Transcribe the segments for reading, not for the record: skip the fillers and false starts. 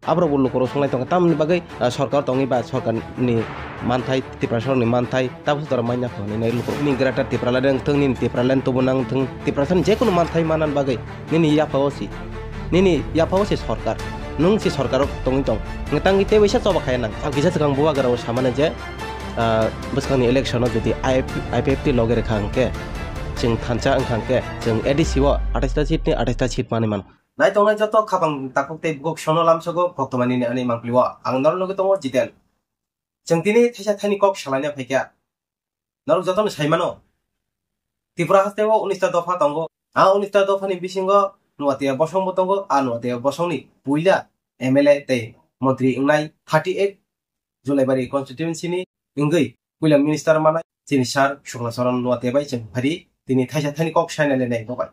abro bulu koro songlai tonga tamni bagai sarkar tongi ba sarkar ni manthai tipra sarni manthai tabu tora manya khoni nei lukro ni grata tipra ladang thung ni tipra lan tubunang thung tipra san je kono manthai manan bagai nini ya pawosi sarkar nung si sarkar tongi tong ngetang ite wisa coba kaya nang alkisa sekang buwa garau samana je beskang ni election jodi IPFT logere khangke jeng thancha angkhangke jeng ADC wa 28 seat ni 28 seat mani man nai tongai joto khapang takuk te gok sono lamsogo boktomani ni ani mangpliwa ang nor loge tongo jiten jeng tini thaisa thani kok salanya phaikya nor joto saimano Tripura hasteo 19 dofa tongo a 19 dofa ni bisingo nuatia bosong tongo a nuatia bosong ni puila MLA te mantri ingnai 38 Julaibari constituency ni ingei puila minister mana chini sar shukla saran nuatia bai jeng phari tini thaisa thani kok saina le nei dokai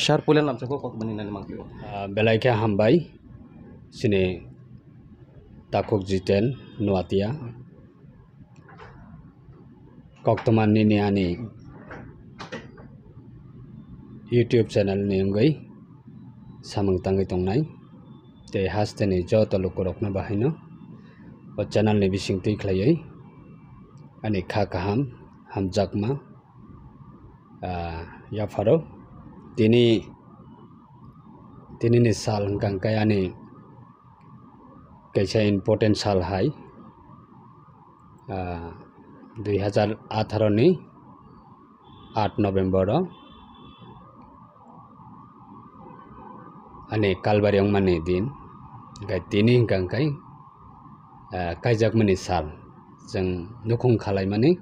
sar puila namsako kok bani nani mangpliwa belaika hambai sini takuk jiten nuatia koktoman ni ani YouTube channel ni ngai samang tangai tongnai te hasteni joto lukurokna bahino o channel ni bising tui khlaiai ani kha kaham hamjakma ya faro tini ni sal hangkang kaya ni kaisa important sal hai 2018 ni 8 November ane kalbari ang mani din gai tini hangkang kai kaijak mani sal jeng nukung khalai mani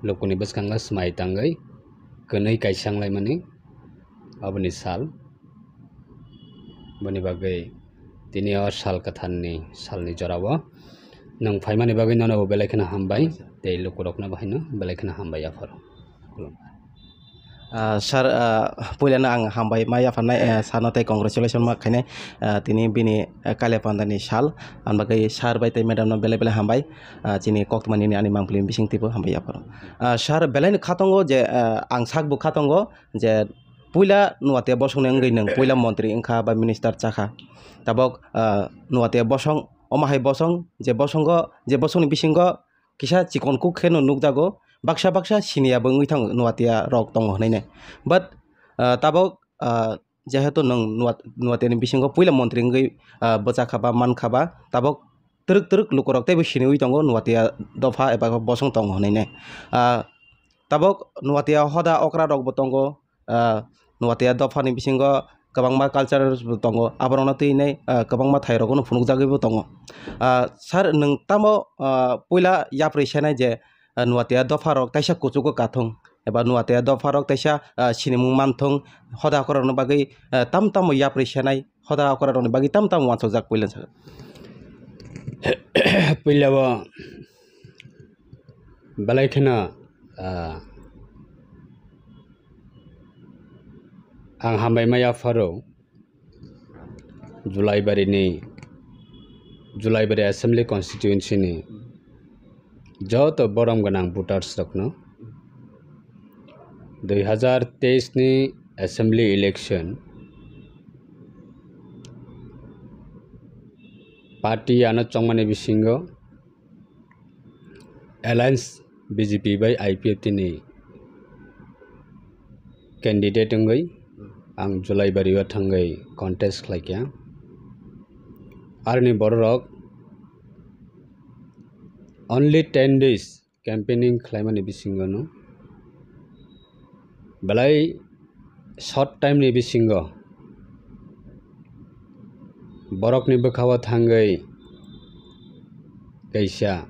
lokuni beskanga smai tangai kenai kaisang lai mani aboni sal bani bagai tini or sal kathanni salni jorawo nang phaimani bagai nono belaikana hambai te lokurokna bahino belaikana hambai afar sar puilana ang hambai maya fanai sanotai congratulation ma khaine tini bini kale pandani sal an bagai sar bai tai madam na bele hambai chini kokmani ni ani mangplim bising tipo hambai afar sar belain khatongo je ang sakbu khatongo je puila nuate bosong ngai nang puila mantri ingkha ba minister chakha tabok nuate bosong omahai bosong je bosong ni bisingo kisa chikon ku kheno nukjago baksa sinia bangui thang nuatia rok tong honai ne but tabok jehetu nang nuatia ni bisingo puila mantri ngai bacha khaba man khaba tabok teruk lukorok tebo sinui tongo nuatia dofa eba bosong tong honai ne tabok nuatia hoda okra rok botongo nuatia dofa ni bisingo kabangma culture tongo aborona teinai kabangma thairokno phunukjagoi bo tongo sar nang tamo puila yapri senai je nuatia dofa rok taisa kuchuko kathong eba nuatia dofa rok taisa sinimung manthong hoda korano bagai tam yapri senai hoda korano bagai tam wansojak puila puila wa balaikana ang hambai maya faro Julaibari assembly constituency ni joto borom ganang voters rokno 2023 ni assembly election party ano chongmani bisingo alliance BJP by IPFT ni candidate ngai ang Julaibari wa thangai contest khlaikya arni borok only 10 days campaigning khlaimani bisingo no belai short time ni bisingo borok ni bokhawa thangai kaisa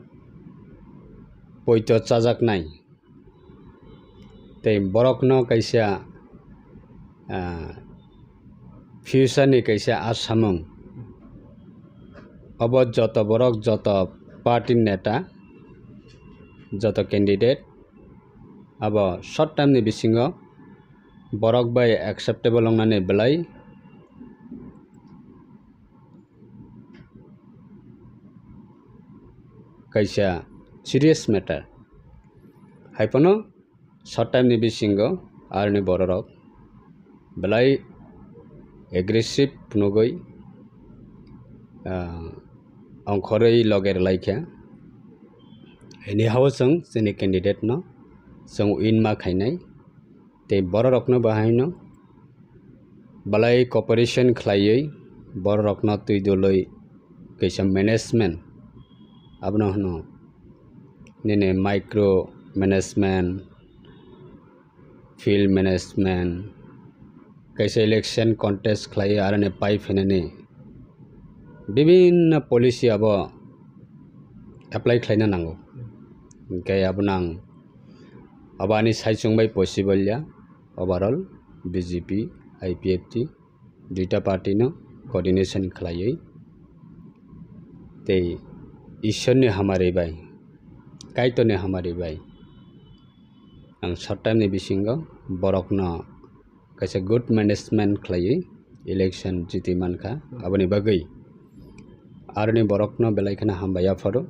poito chajak nai te borok no kaisa future ni kaisa asamung abo joto borok joto party neta joto candidate abo short time ni bisingo borok by acceptable ongnani belai kaisa serious matter haipono short time ni bisingo arni borok belai aggressive punugoi अंखरै लगेर लाइखा any हाव जोंनि candidate न जों उइन मा खायनाय ते बर रखनो बाहायनो बालाय corporation खलायै बर रखनो तुई दोलै कैसा management abno hno nene micro management field management kaisa election contest khlai arane pai phenani bibinna policy abo apply khlaina nango kai abnang abani saicungbai possible ya overall BJP IPFT duita party no coordination khlaiयै ते ईश्वर ने हमारे भाई कायतो ने हमारे भाई आं short time ने बिसिंगो बरक न कैसे गुड मैनेजमेंट खलायै इलेक्शन जिति मानखा आबनि बागै आरनि बरक न बेलायखना हामबाया फरो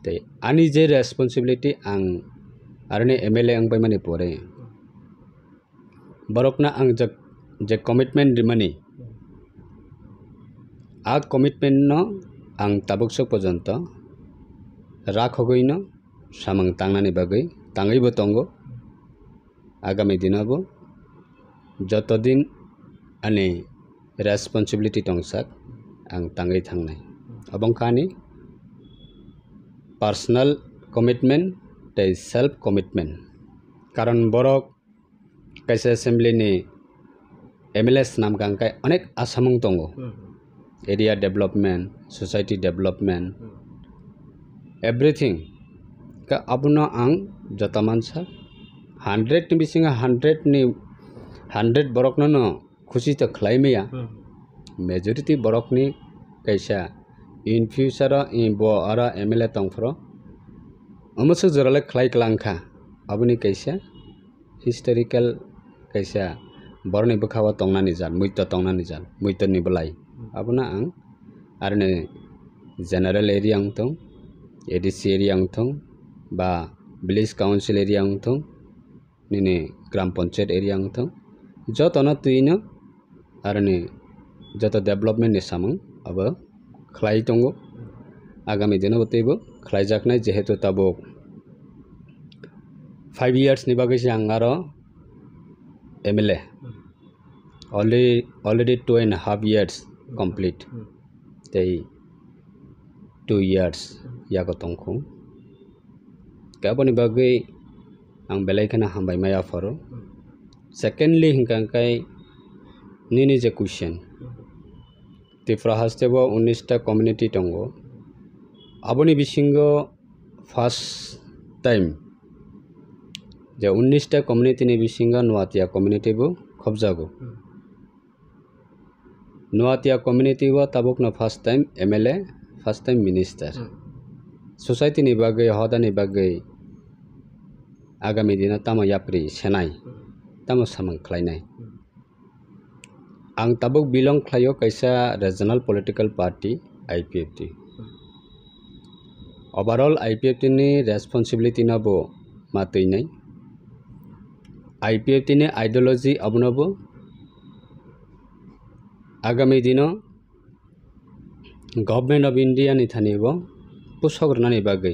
ते आनि जे रेस्पॉन्सिबिलिटी आं आरनि MLA आं बायमाने परे बरक न आं जे कमिटमेंट दिमानि आ कमिटमेंट न आं ताबुकसो पर्यन्त राखगैनो सामं तांनानि बागै तांगैबो तंगो आगामी दिनाबो जतदिन आनि रेस्पॉन्सिबिलिटी तंगसाक आं तांगै थांनाय अबंखानि पर्सनल कमिटमेंट ते सेल्फ कमिटमेंट कारण बरक कैसे असेंबली नि MLAs नाम गांखाय अनेक आसामं तंगो area development society development everything का अबनो आं जतामानसा 100 नि बिसिंगा 100 बरक न खुशी त खलाइमेया मेजॉरिटी बरक नि कैसा इन फ्यूचर इन बो आरा MLA तंगफ्रो अमसो जराले खलाइ क्लांखा अबनि कैसा हिस्टोरिकल कैसा बरनि बखावा तंगनानि जान मुइता तंगनानि जान मुइतनि बलाय अबना आं आरने जनरल एरिया अंगथं ADC एरिया अंगथं बा विलेज काउंसिल एरिया अंगथं निने ग्राम पंचायत एरिया अंगथं जतना तुइनो आरने जत डेवलपमेंट नि सामं अब खलाइ तंगो आगामी दिनाव तेबो खलाइ जाकनाय जेहेतु ताबो 5 years नि बागै आं आरो MLA already 2.5 years complete they 2 years yago tongkhung kaboni bagai ang belaikana hambai maya faro secondly hingkangkai nini je question tifra hastebo 19 ta community tongo aboni bisingo first time je 19 ta community ni bisingo nuatia community bo khobjago Nuatia community wa tabuk na first time MLA, first time minister. Society ni bagai, hoda ni bagai. Agami dina tamo yapri senai, tamo samang klainai. Ang tabuk belong klayo kaisa regional political party IPFT. Overall IPFT ni responsibility na bo matui nai. IPFT ni ideology abunabo. आगामी दिनो government of India नि थानिबो पुसग्रनानि बागै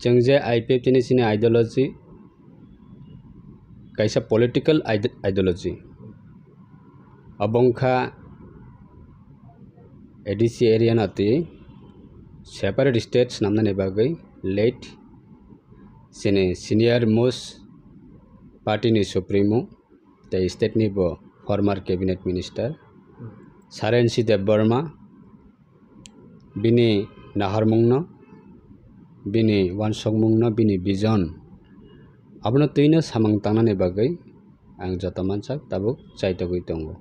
जों जे IPFT नि सिने ideology कैसा political ideology अबंखा ADC area नाति separate states नामनानि बागै late सिने senior most party नि सुप्रीमो द स्टेट नि बो former cabinet minister Sarensi Dev Burma bini naharmungno bini wansogmungno bini vision abno tuino samang tangnani bagai ang jota mansak tabuk chaitogui tongo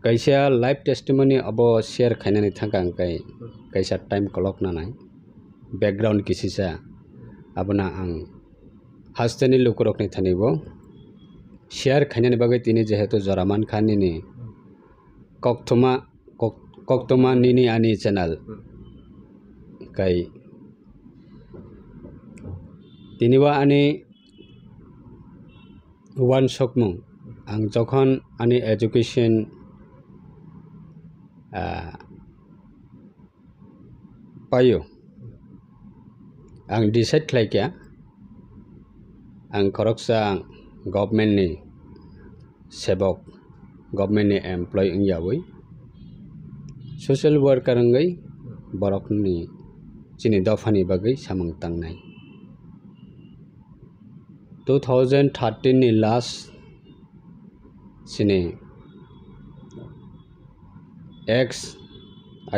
kaisa live testimony abo share khainani thangkang kai kaisa time clock nanai background kisisa abona ang hasteni lukurokni thanibo share khainani bagai tini jehetu Joraman Khan ni koktoma nini ani channel kai tiniwa ani one sokmung ang jokhon ani education payo ang decide khlaikya ang koroksa government ni sebok government ni employee ungyawi social worker ngai borok ni chini dofani bagai samang tangnai 2013 ni last sini ex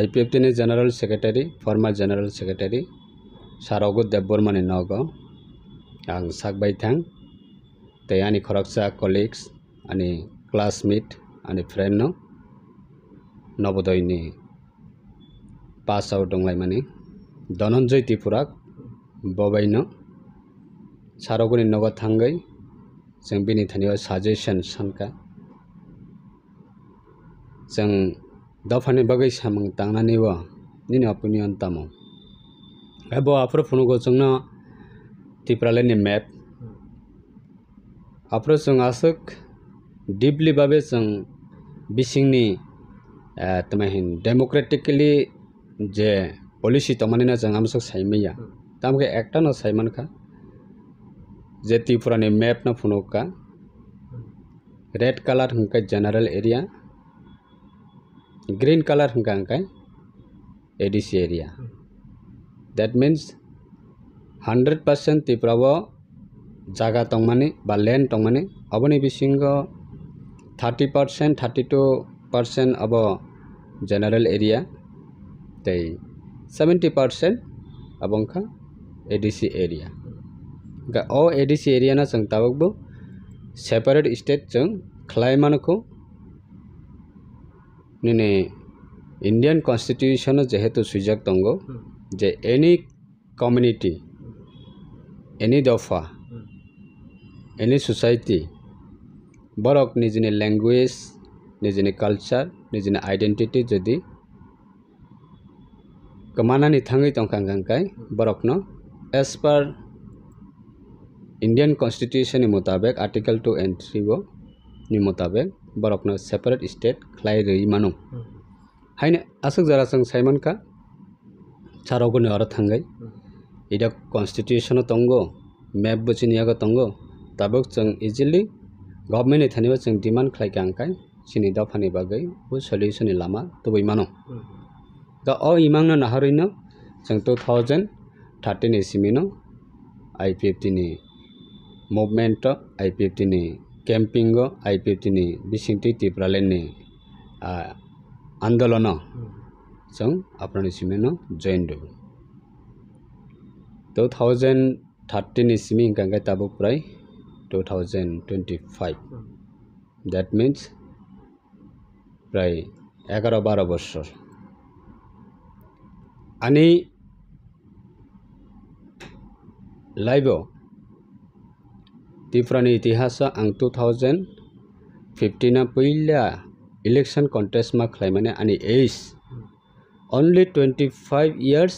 IPFT ni general secretary former general secretary Sarogut Debborma ni nogo ang sakbai thang te ani khoroksa colleagues ani classmate ani friend no Nobodoy ni pass out donglai mani Dhananjay Tipurak bobai no Saroguni nogo thangai जों बिनि थानियाव suggestion सानका जों दफानि बागै सामं तांनानै व निनि opinion tamo abo afro funugo जोंनो तिप्रालेनि map afro जों आसक deeply बाबे जों बिसिंनि तमहिन democratically जे policy तमानिना जों आमसक साइमैया तामके एकटा न साइमनखा जे त्रिपुरानि map न फुनुका red color हंका general area green color हंका ADC area that means 100% त्रिपुराव जागा तंगमानि बा land तंगमानि अबनि बिसिंगो 30% 32% अब general area ते 70% अबंखा ADC area ga o ADC area na जों ताबकबो separate state जों खलायमानखौ निने Indian constitution जेहेतु सुजाक तंगो जे any community any dofa any society borok निजिनि language निजिनि culture निजिनि identity जदि कमानानि थाङै तंखांखांखाय borokनो as per Indian constitution ni mutabek article 2 and 3 wo ni mutabek borokno separate state khlai rei mano haine asuk jara sang saimon ka charogoni ora thangai ida constitution tongo map buchini yaga tongo tabok chung easily government ni thaniwa chung demand khlai kangkai sini dafani bagai bu solution ni lama tubui mano ga o imangna naharino chung 2013 ni simino IPFT ni movement IPFT ni camping IPFT ni bisingti tipralen ni आंदोलन जों अपनानि सिमेनो join do 2013 नि सिमी गंगा ताबो प्राय 2025 that means प्राय 11-12 বছর ani live त्रिपुरानि इतिहास आं 2015 पहिला election contest ma khlaimane ani age only 25 years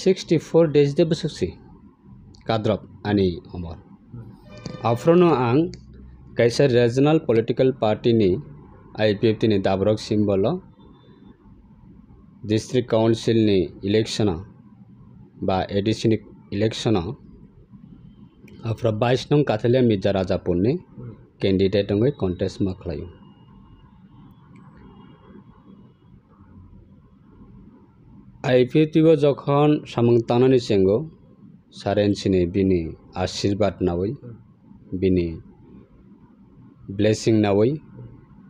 64 days de busuksi kadrop ani amor afrono ang kaisa regional political party ni IPFT ni dabrok symbol district council ni election ba ADC ni election after 22 nong Kathalia Mirza Rajapur ni candidate ngai contest ma khlayo IPFT go jokhon samang tanani sengo saren sini bini ashirbat nawai bini blessing nawai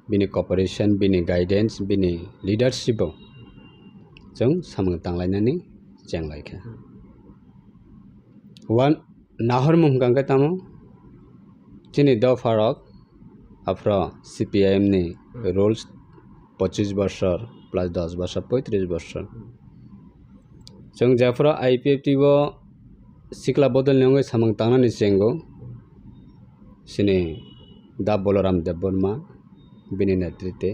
bini cooperation bini guidance bini leadership jong samang tanglainani jenglaikha one nahor mungkangka tamo chini do farok afro CPIM ni rules 25 বছর plus 10 বছর 35 বছর जों Jofra IPFT bo sikla bodol nongai samang tanani sengo sini da Bolaram Debborma bini netrite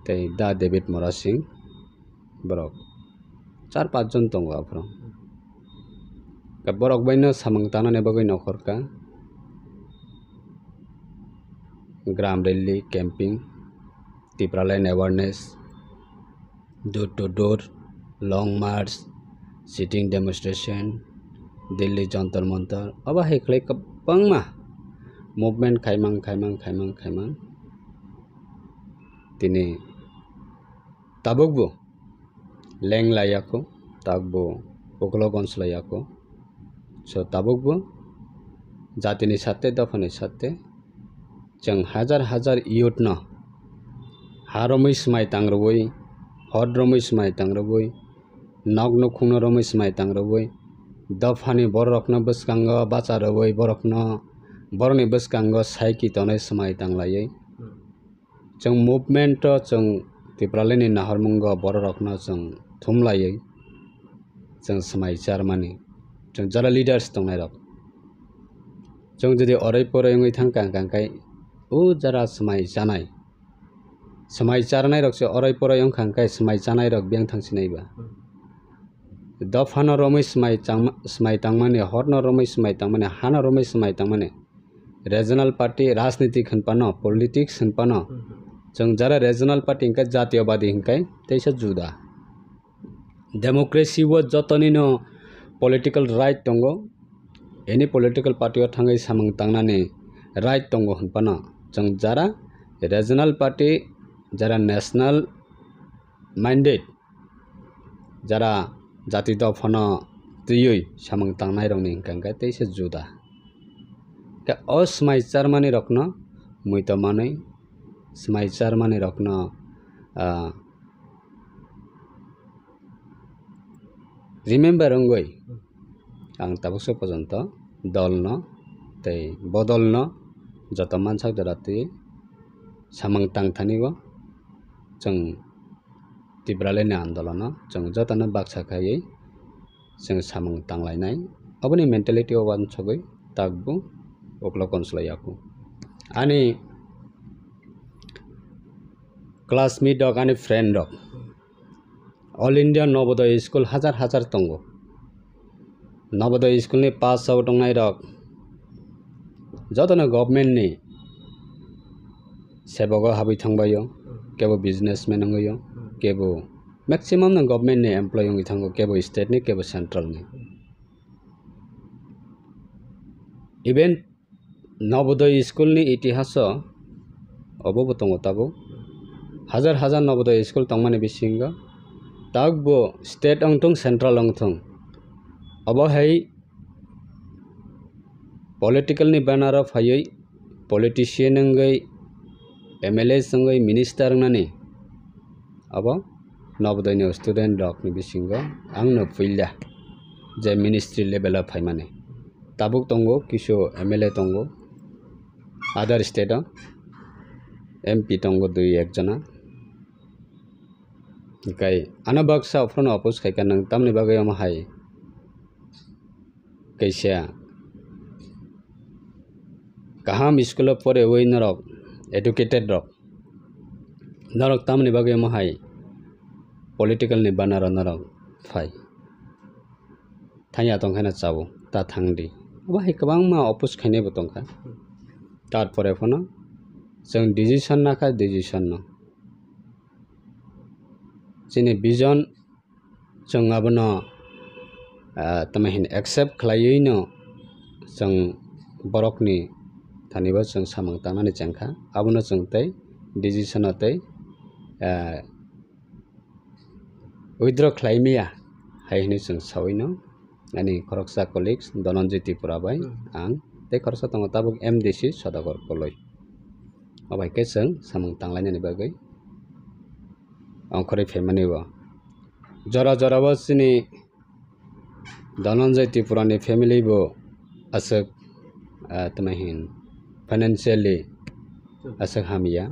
tai da David Morasing borok 4-5 jon tongo afro ka borok baino samang tanani bagai nokhorka ग्राम rally camping टिप्रालाइन awareness door to door long march sitting demonstration Delhi Jantar Mantar अब हेखले कबांमा movement खाइमां तिनी ताबुकबो लें लायाको ताकबो उग्लगंज लायाको सो ताबुकबो जातिनि साथे दफानि साथे जों हाजार हाजार यूथ न हारमै समाय तांग्रबोई हद रमै समाय तांग्रबोई नग नखुंनो रमै समाय तांग्रबोई दफानि बरकनो बसकांग बाचा रबोई बरकनो बरनि बसकांग साइकी तनाय समाय तांलायै जों मुभमेंट जों तिप्रालायनि नाहरमुंग बरकनो जों थुमलायै जों समाय चारमानि जों जरा लीडर्स दंनाय रक जों जुदि अराय परायै थांखांखांखाय जरा समाय चारनाय रकसे अराय परायै खांखाय समाय जानाय रक बें थांसिनायबा दफानो रमै समाय तांमाने हरनो रमै समाय तांमाने हानो रमै समाय तांमाने रिजनल पार्टी राजनीति खनपानो पॉलिटिक्स खनपानो जों जरा रिजनल पार्टी हिंखाय जातीयवादी हिंखाय तैसा जुदा डेमोक्रेसी वो जतनिनो पॉलिटिकल राइट दंगो एनी पॉलिटिकल पार्टी थांगै सामंग तांनानै राइट दंगो हनपानो जों जरा रिजनल पार्टी जरा नेशनल माइंडेड जरा जाति दफानो तुयै सामंग तांनाय रंनि हिंखाय तैसा जुदा के असमायचार माने रखनो मुइतो मानै समायचार माने रखनो रिमेम्बर अंगै आं ताबुकसो पर्यन्त दलनो तै बदलनो जत मानसाक दराति सामंग तांथानिगो जों तिप्रालायनि आन्दोलन जों जतनो बाक्साखायै जों सामंग तांलायनाय अबनि मेन्टेलिटी अबान सगै ताकबो उग्लगंज लायाको आनी क्लासमेट रक आनी फ्रेंड रक ऑल इंडिया नवोदय स्कूल हाजार हाजार तंगो नवोदय स्कूल नि पास आउट दंनाय रक जतनो गवर्नमेंट नि सेबको हाबै थांबायो केबो बिजनेसमैन हंगयो केबो मैक्सिमम न गवर्नमेंट नि एम्प्लॉय हंगै थांगो केबो स्टेट नि केबो सेंट्रल नि इवेन नवोदय स्कूल नि इतिहास अबो तंगो ताबो हाजार हाजार नवोदय स्कूल तंगमाने बिसिंग ताकबो स्टेट अंगथं सेंट्रल अंगथं अब है पॉलिटिकल नि बैनर फायै पॉलिटिशियन अंगै एमएलए संगै मिनिस्टर नानी अब नवोदय नि स्टूडेंट रक नि बिसिंग आंनो फैला जे मिनिस्ट्री लेवल फाइमाने ताबुक तंगो किसु एमएलए तंगो अदर स्टेट एमपी तंगो दुई एक जना गाय आना बाक्सा अफ्रन अपोज खायका नंग तामनि बागै हाय कैसा गाहाम स्कूल परे वही नरक एडुकेटेड रक नरक तामनि बागै हाय पॉलिटिकल नि बानार नरक फाय थाया तंखाना चाबो ता थांदी अब हाय गोबां मा अपोज खायनायबो तंखा तारपरे फनो जों डिसिसन नाखा डिसिसन न जोंनि विजन जों आबनो तमहिन एक्सेप्ट खालायैनो जों बरकनि थानिबो जों सामंग तांनानै जेंखा आबनो जों तै डिसिसन तै विथड्र खालायमिया हायनो जों सावैनो आनी खरकसा कलिग्स धनन्जय त्रिपुराबाय आं तै खरसा तंग ताबुक एमडीसी सदागर कलय अबायके जों सामंग तांलायनायनि बागै अंखरै फेमानिबो जरा जराबो सिनि धनन्जय त्रिपुरानि फेमिलिबो असक तमहिन फाइनेंशियली असक हामिया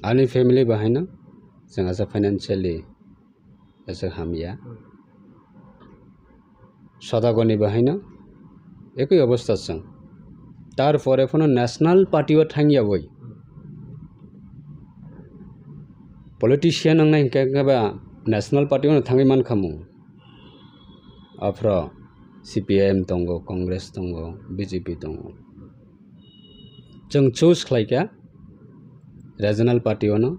आनी फेमिली बाहायनो जों असक फाइनेंशियली असक हामिया सदागरनि बाहायनो एकै अवस्था जों तारपरे फनो नेशनल पार्टी थांगिया वै पॉलिटिशियन अंगना हिंखाबा नेशनल पार्टी थांगै मान खामु आफ्र सीपीएम दंगो कांग्रेस दंगो बीजेपी दंगो जों choose खालायका regional party ono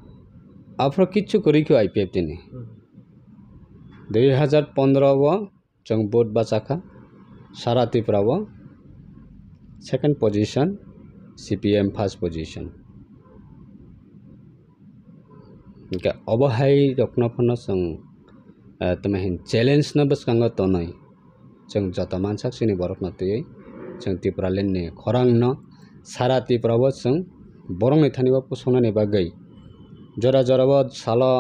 afro kichu korikyo IPF tini 2015 o jong vote bachaka sara Tripura o second position CPM first position ka obahai rokna phano jong tamahin challenge na baskanga tonai jong jata mansak sini borok na tui jong Tripura land ni khorang no sara Tripura o jong borong ni thani ba pusona ni bagai jora jora o sala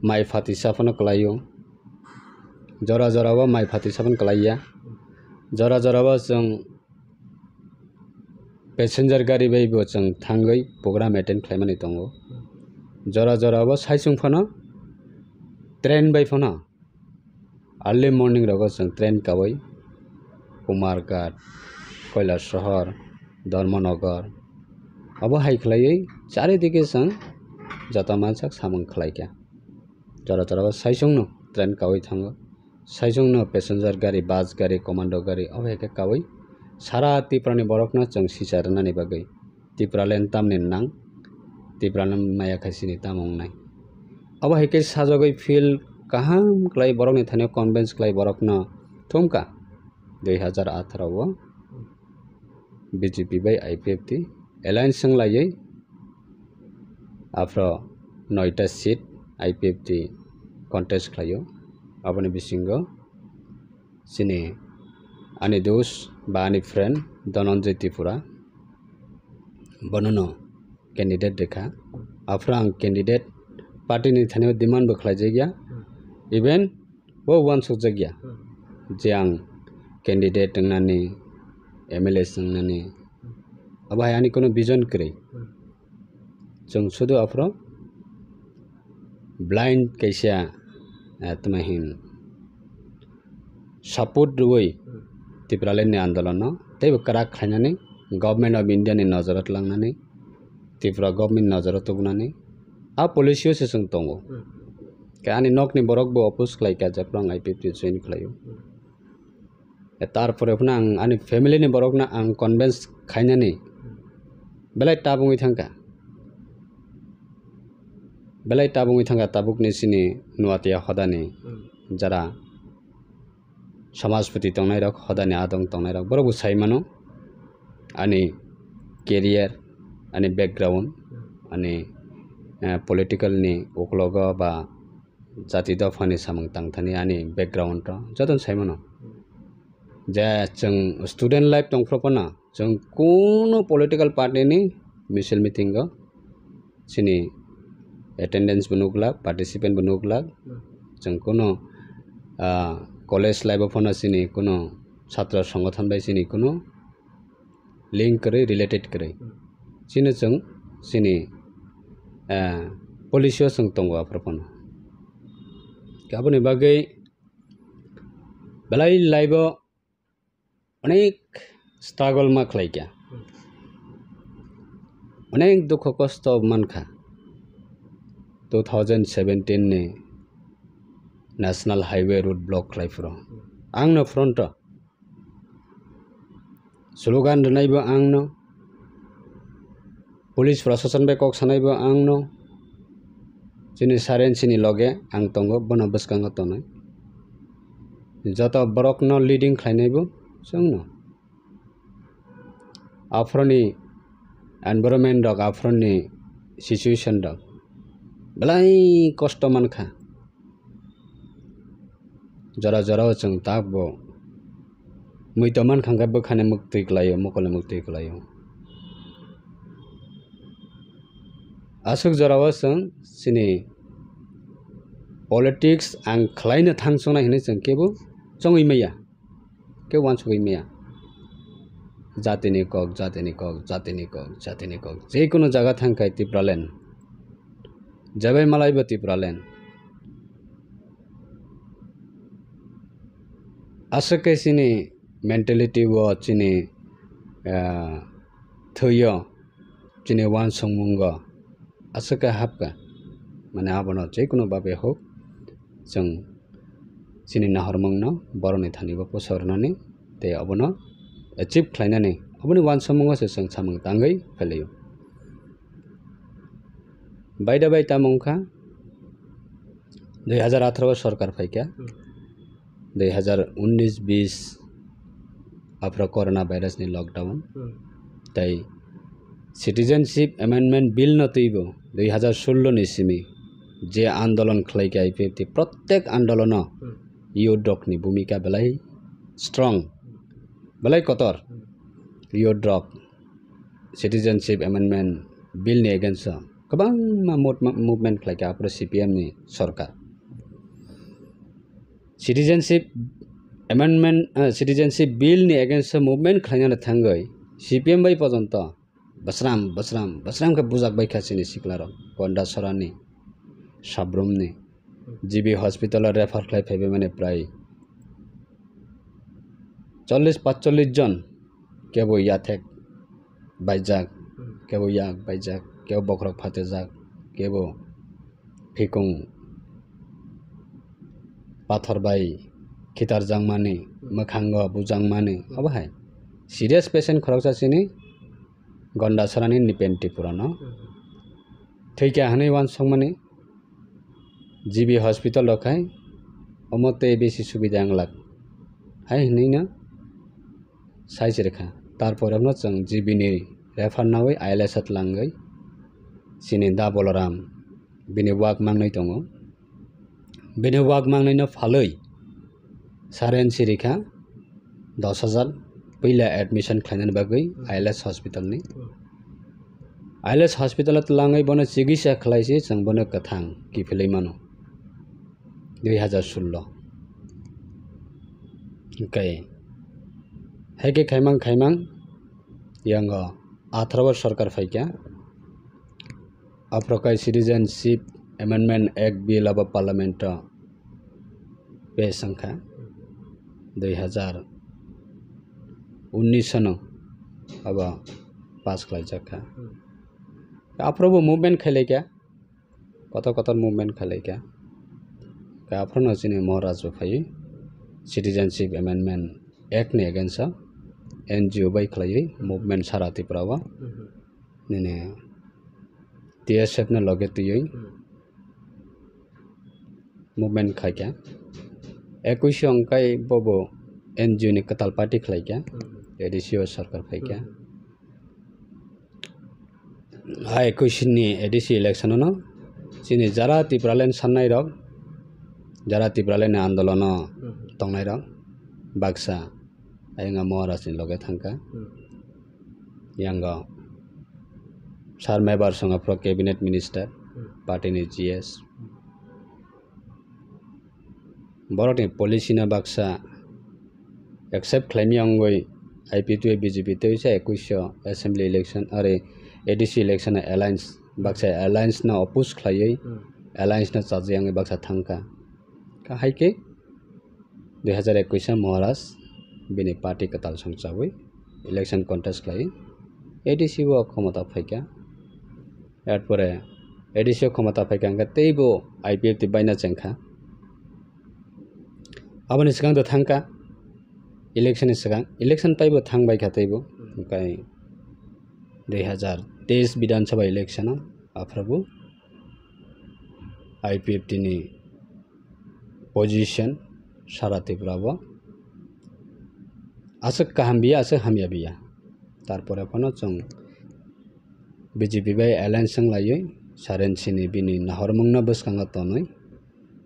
mai phati saphano klayo jora jora o mai phati saphon klaiya jora jora o jong passenger gari bai bo jong thangai program attend khlaimani tongo jora jora o saisung phano train bai phano early morning rogo jong train kawai Kumarghat Kailasahar Dharmanagar abo hai khlaioi charidike jong jata mansak samung khlaikya jora jora o saisung no train kawai thango saisung no passenger gari bus gari commando gari obheke kawai sara Tripura ni borok no jong sisarna ni bagai Tripura land tamni nang Tripura land maya khaisini tamong nai obheke sajogoi feel kaham klai borok ni thani convince klai borok no thumka 2018 o BJP bai IPF ti alliance sanglaioi afro 9ta seat IPF ti contest khlaio aboni bisingo sini ani dos ba ani friend Dhananjay Tripura bonono candidate dekha afro ang candidate party ni thani demand bo khlaijagya even bo wan sukjagya je ang candidate nani MLA sangnani abai ani kono vision kre jong sudu afro blind kaisa tamahin support ruoi Tripura land ni andolon no teibo karak khlainani government of India ni nazarat langnani Tripura government nazarat tubnani a policy se sung tongo ka ani nok ni borok bo oppose khlai ka japrang IPF ti join khlaio tarpore phuna ang ani family ni borok na ang convince khainani belai tabungui thangka tabuk ni sini nuatia hodani jara samajpati tongnai rok hodani adong tongnai rok borok sai mano ani career ani background ani political ni uklogo ba jati dofani samung tangthani ani background ro joton sai mano je jong student life tongfropana jong kono political party ni misil meeting go sini attendance bunukla participant bunukla jong kono college life phone sini kono chhatra সংগঠন bai sini kono link kare related kare sini jong sini policy sung tongo apropon kaboni bagai belai live অনেক struggle ma khlaikya অনেক দুঃখ কষ্ট মানখা 2017 ni national highway road block khlaifro angno front slogan donaibo angno police prosecution be kok sanaibo angno jini saren sini loge ang tongo bono baskango tonai jata borok no leading khlainaibo songno afroni environment dok afroni situation dok belai kosto mankha jara jara chung takbo muitoman khangka bokhane mukti klayo mokole mukti klayo asuk jara wasung sini politics ang khlaina thangsona hine chung kebo chongui maya ke wansugui maya jatini kok je kono jaga thangkai Tripura land jabai malaibo Tripura land asake sini mentality wo chini thoyo chini wan songmungo asake hapka mane abono je kono babe hok jong chini nahormungno boroni thanibo posornani te abono achieve khlainani aboni wan samungo se sang samung tangai phelayo बायदा बाय तामुंखा 2018 सरकार फाइका 2019-20 आफ्रो corona virus नि lockdown ताई citizenship amendment bill नतैबो 2016 नि सिमी जे आंदोलन खलाइका आइपिएफटी प्रत्येक आंदोलन युद्ध नि भूमिका बेलाय स्ट्रंग बेलाय कतर युद्ध सिटिजनशिप एमेंडमेंट बिल नि एगेन्स्ट गोबां मुभमेंट खलाइका आफ्रो सीपीएम नि सरकार सिटिजनशिप एमेंडमेंट सिटिजनशिप बिल नि एगेन्स्ट मुभमेंट खलाइना थांगै सीपीएम बाय पर्यन्त बसराम के बुजाक बायखासिनि सिक्लार गन्डा सरानि साब्रुमनि जीबी हॉस्पिटल रेफर खलाइ फैबे माने प्राय 40-45 जन केबो याथेक बायजाक केबो याक बायजाक केबो बखरक फातेजाक केबो फिकुं पाथर बाय खितार जांमानि मखांग बुजांमानि अबहाय सीरियस पेशेंट खरकसासिनि गन्डा सरानि निपेन्टी पुरानो थैका हनै वान संमानि जीबी हॉस्पिटल रखाय अमते बेसी सुविधा आंलाक हाय हनैना साइज रेखा तारपरनो जों जीबी नि रेफार नावै आइएलएसआत लांगै सिनि दा बलराम बिनि वाक मांगनै दङ बिनि वाक मांगनैनो फालै सारेन सिरिखा 10,000 पहिला एडमिशन खालायनानै बागै आइएलएस हॉस्पिटल नि आइएलएस हॉस्पिटल लांगै बनो चिकित्सा खालायसि जों बनो कथां किफिलै मानो 2016 ओंखाय हेके खाइमां यांग 18 सरकार फाइका अप्रकाय सिटिजनशिप एमेंडमेंट एक्ट बिल अब पार्लियामेंट पे संख्या 2019 नो अब पास खालायजाखा आफ्रोबो मुभमेंट खालायका कत मुभमेंट खालायका आफ्रो नचिने महाराज फाइ सिटिजनशिप एमेंडमेंट एक्ट नि एगेन्स्ट एनजीओ बाय खालायै मुभमेंट साराति प्रावा नेने टीएसएफ ने लगे तुयै मुभमेंट खायका 21 अंकाय बबो एनजीओ नि कताल पार्टी खालायका एडीसीओ सरकार फाइका हा 21 नि एडीसी इलेक्शन न सिनि जारा तिब्रालेन साननाय रक जारा तिब्रालेन आंदोलन तंनाय रक बाक्सा आयंगा महाराज नि लगे थांका यांग सार मेबार संग प्रो कैबिनेट मिनिस्टर पार्टी नि जीएस बरनि पॉलिसी ना बाक्सा एक्सेप्ट क्लेमी अंगई आईपी2 बीजेपी तो 21 असेंबली इलेक्शन अरे ADC election alliance Baksa alliance ना अपोज खायै अलायंस ना चाजियांगे बाक्सा थांका काहायके 2021 महाराज बिनि पार्टी कताल संचावै इलेक्शन कन्टेस्ट खायै एडीसी वो क्षमता फाइका एरपरे एडीसी क्षमता फाइका तेबो आईपीएफ ति बायना चेंखा आबनि सिगां द थांका इलेक्शन सिगां इलेक्शन पाइबो थांबाय खातैबो ओमफ्राय 2023 विधानसभा इलेक्शन आफ्राबो आईपीएफ नि पोजीशन साराति ब्राबो आसे काहाम बिया आसे हामिया बिया तारपरे फनो जों बीजेपी बाय अलायंस जों लायै सारेनसिनि बिनि नाहरमंना बसखांगा तनै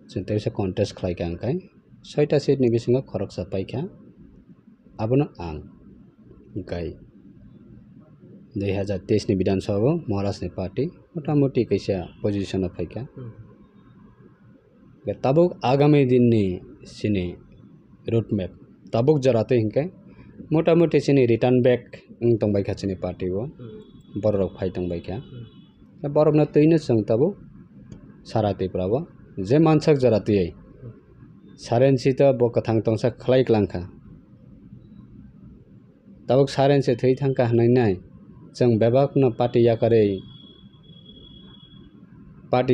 जों तेसे कन्टेस्ट खालायका अंखाय 6टा सीट नि बिसिङाव खरकसा पाइका आबनो आं ओंखाय 2023 नि विधानसभा महाराज नि पार्टी मोटामोटी कैसा पोजीशन फाइका ताबुक आगामी दिन नि सिनि रूट मैप ताबुक जराते हिंके मोटामोटी सिनि रिटर्न बैक तंबायखा सिनि पार्टी वो बरक फाइ तंबायखा बरक न तैनो जों ताबु साराते प्राबो जे मानसक जराते सारेनसि त बकथां तंसा खलायक्लांखा ताबुक सारेनसि थै थांका हनायनाय जों बेबाक न पार्टी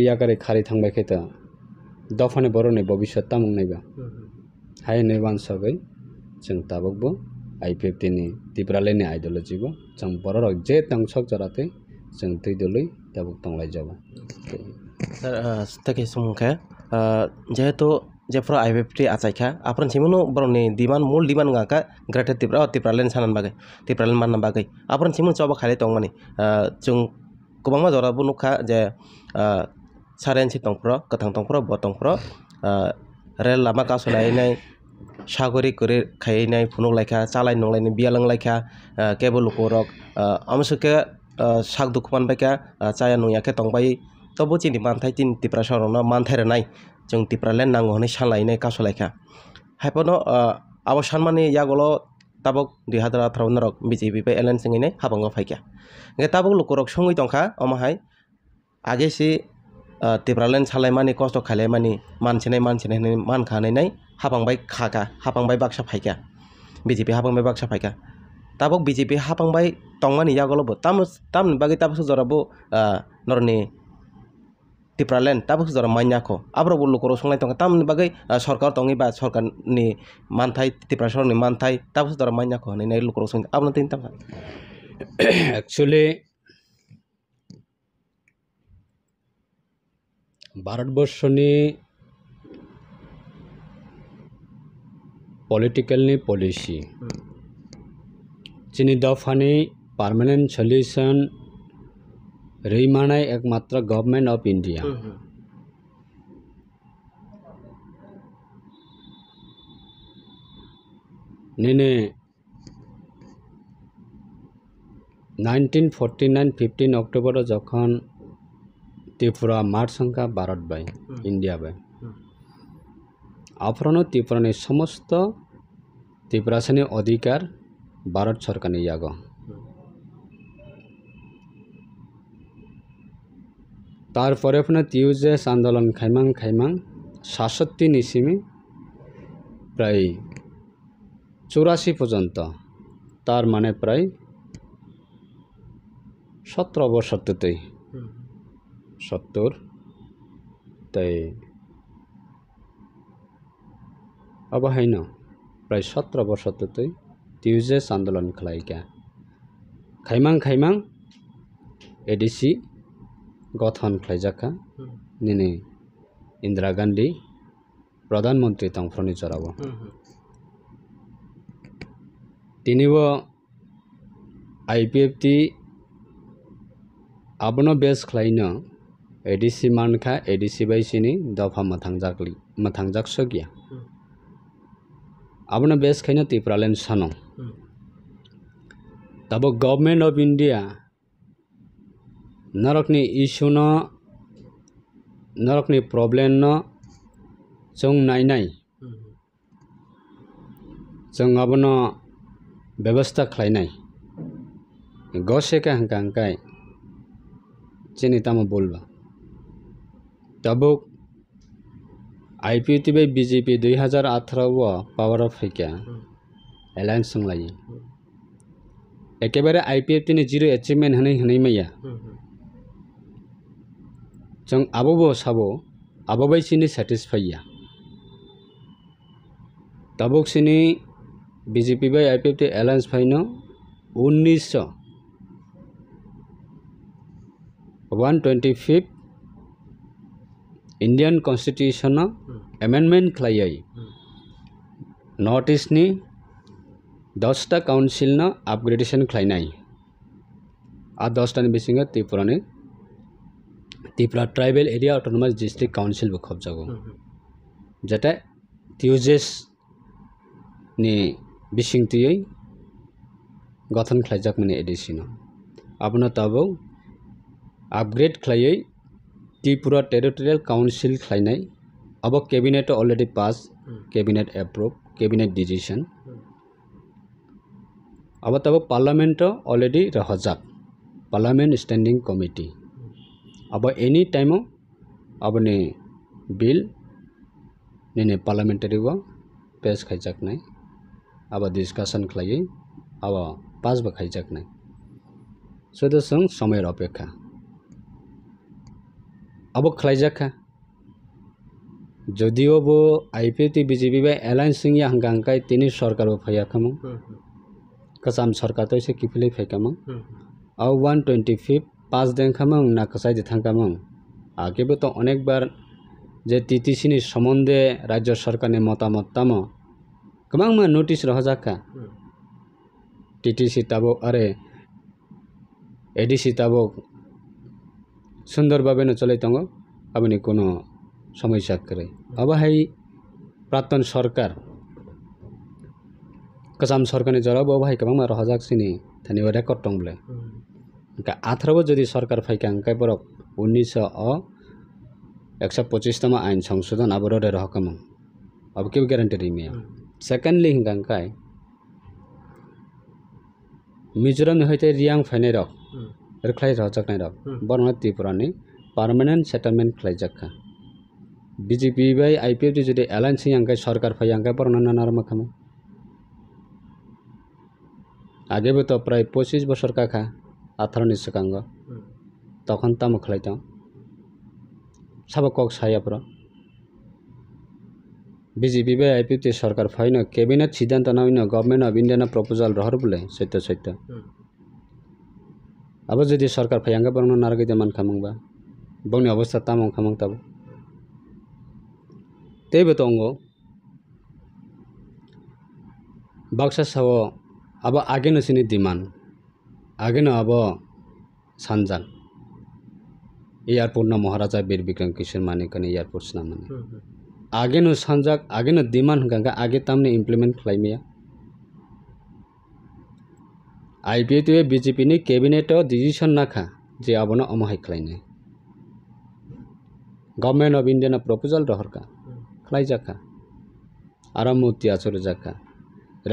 याकारे खारि थांबायखे त दफाने बरने भविष्य तामुंनायबा हाय नैवान सगै जों ताबुकबो आईपीएफ नि तिब्रालेनि आइडियोलॉजी बो जों बरक जे तंसक जराते जों तैदलै दाबुक तंलाय जाबो sir take sumke jehetu jefro IFFT achaika apron simuno boroni diman mul diman ngaka greater tipralen sanan bagai tipralen manna bagai apron simun choba khale tongmani chung kubangma jora bu nukha je saren si tongpro kathang tongpro bo tongpro rel lama kasolai nai sagori kore khai nai phunuk laikha chalai nonglai ni bialang laikha cable korok amsuke sak dukman baika chaya nuya ke tongbai tobo chini manthai tin tipra sorona manthai renai chung tipra len nango hone salai nai kasolaikha haipono abo sanmani yagolo tabok 2018 rok BJP pai alliance ngine habango phaikya nge tabok lukorok songui tongkha omahai age si tipra len salai mani kosto khalai mani mansinai mankhanai nai habangbai khaka habangbai baksa phaikya BJP habangbai baksa phaikya tabok BJP habangbai tongmani yagolo bo tam bagi tabok jorabo norni tipralen tabuk jora manyako abro bulu koro songlai tong tam bagai sarkar tongi ba sarkar ni manthai tiprasor ni manthai tabuk jora manyako ni nai lukoro song abno tin tam actually भारतवर्षनि political ni policy chini dafani permanent solution Reimanai ekmatra government of India. Nene 1949 15 October যখন ত্রিপুরা মার সংখ্যা Bharat by India by আফরনো ত্রিপুরানি সমস্ত ত্রিপুরাসানি অধিকার Bharat সরকারনি YAG তারপরে আপনার টিউজেস আন্দোলন খাইমাং 67 নিসিমি প্রায় 84 পর্যন্ত তার মানে প্রায় 17 বছর তেই 70 তাই অবহাই না প্রায় 17 বছর তেই টিউজেস আন্দোলন খাইকা খাইমাং এডিসি গঠন খাইজাকা নিনে ইন্দিরা গান্ধী প্রধানমন্ত্রী তংফ্রনি চরাব তিনিও আইপিএফটি আবনো বেস খাইন এডিসি মানখা এডিসি বাইসিনি দফা মাথাংজাক সগিয়া আবনো বেস খাইন ত্রিপুরালেন সানো তাবো গভর্নমেন্ট অফ ইন্ডিয়া नरकनि इशू न नरकनि प्रॉब्लम न जों नायनाय जों आबनो व्यवस्था खालायनाय गसेका हंकांकाय चिनि तामो बोलबा तबुक आईपीटी बाय बीजेपी 2018 व पावर ऑफ फैक्या एलायंस संलायो एकेबारे आईपीएफटी नि जीरो अचिवमेंट हनै मैया जों आबो साबो आबोबायसिनि सेटिस्फाइया तबुकसिनि बीजेपी बाय आईपीएफटी एलायंस फाइनो 125 इंडियन कॉन्स्टिट्यूशन एमेंडमेंट खालायै नॉर्थ ईस्ट नि 10टा काउंसिल न अपग्रेडेशन खालायनाय आ 10टा नि बिसिङा त्रिपुरानि Tripura tribal area autonomous district council बो खबजागो जाते टिउजेस नि बिसिंगतियै गठन खालायजाक माने एडिसिनो आपनो ताबो अपग्रेड खालायै त्रिपुरा टेरिटोरियल काउंसिल खालायनाय अब cabinet already pass cabinet approve cabinet decision अब तब पार्लियामेंट ऑलरेडी रहजाक पार्लियामेंट स्टैंडिंग कमिटी अब एनी टाइम अब ने बिल ने पार्लियामेंटारी वो पेश खाइजाक नाय अब डिस्कशन खालायै अब पास बो खाइजाक नाय सदस्यं समय अपेक्षा अब खाइजाखा जदिओ बो आईपीटी बीजेपी बा एलायंस सिंगिया हंगांकाय तिनि सरकार बो फैयाखमो कसाम सरकार तो इसे किफिलै फैकामो अब 125 পাস দেখামों ना कसाई थांगामों आगेबो तो अनेक बार जे टीटीसी नि सम्बन्धे राज्य सरकारनि मतामत तामो गोबां नोटिस रहजाखा टीटीसी ताबो आरे एडीसी ताबो सुंदर भावे न चलै तंगो अबनि कोनो समस्या करे अब हाई प्राक्तन सरकार कसाम सरकारनि जराव बाहाय गोबां रहजाक सिनि थानिबा रेकर्ड दंब्ले का आथ्राबो जदि सरकार फाइका अंकाय बरक 1925 आइन संशोधन आबररे रहकम अब के गारंटी रिमिया सेकेंडली हिंगांकाय मिजोराम हयते रियांग फाइनाय रक रखलाय रजाकनाय रक बरना त्रिपुरानि परमानेंट सेटलमेंट खलायजाखा बीजेपी बाय आईपीएफ जदि एलायंस अंकाय सरकार फाइ अंकाय बरना नानार मखाम आगे तो प्राय 25 बছর काखा 18 नि सिगांग तखन ताम खलायता सबक सायापर बीजेपी बाय आईपीएफ सरकार फाइन कैबिनेट सिद्धांत nine government of India proposal रहर बोले सत्य अब जदि सरकार फाइंगा बरना नारगै देमान खामंबा बंनि अवस्था तामं खामं तब तेबो तंगो बाक्सा साव अब आगे नसिनि डिमांड आगे न अब सानजान एयरपोर्ट न महाराजा बीर बिक्रम किशोर मानेकनि एयरपोर्ट नामाने आगे न सानजाक आगे न डिमांड गंगा आगे तामने इम्प्लीमेंट खालायमिया आईपीएफ बीजेपी नि कैबिनेट डिसीजन नाखा जे आबनो अमहाय खालायने गवर्नमेंट ऑफ इंडिया प्रपोजल रहरका खालायजाखा आराम मुक्ति आचर जाखा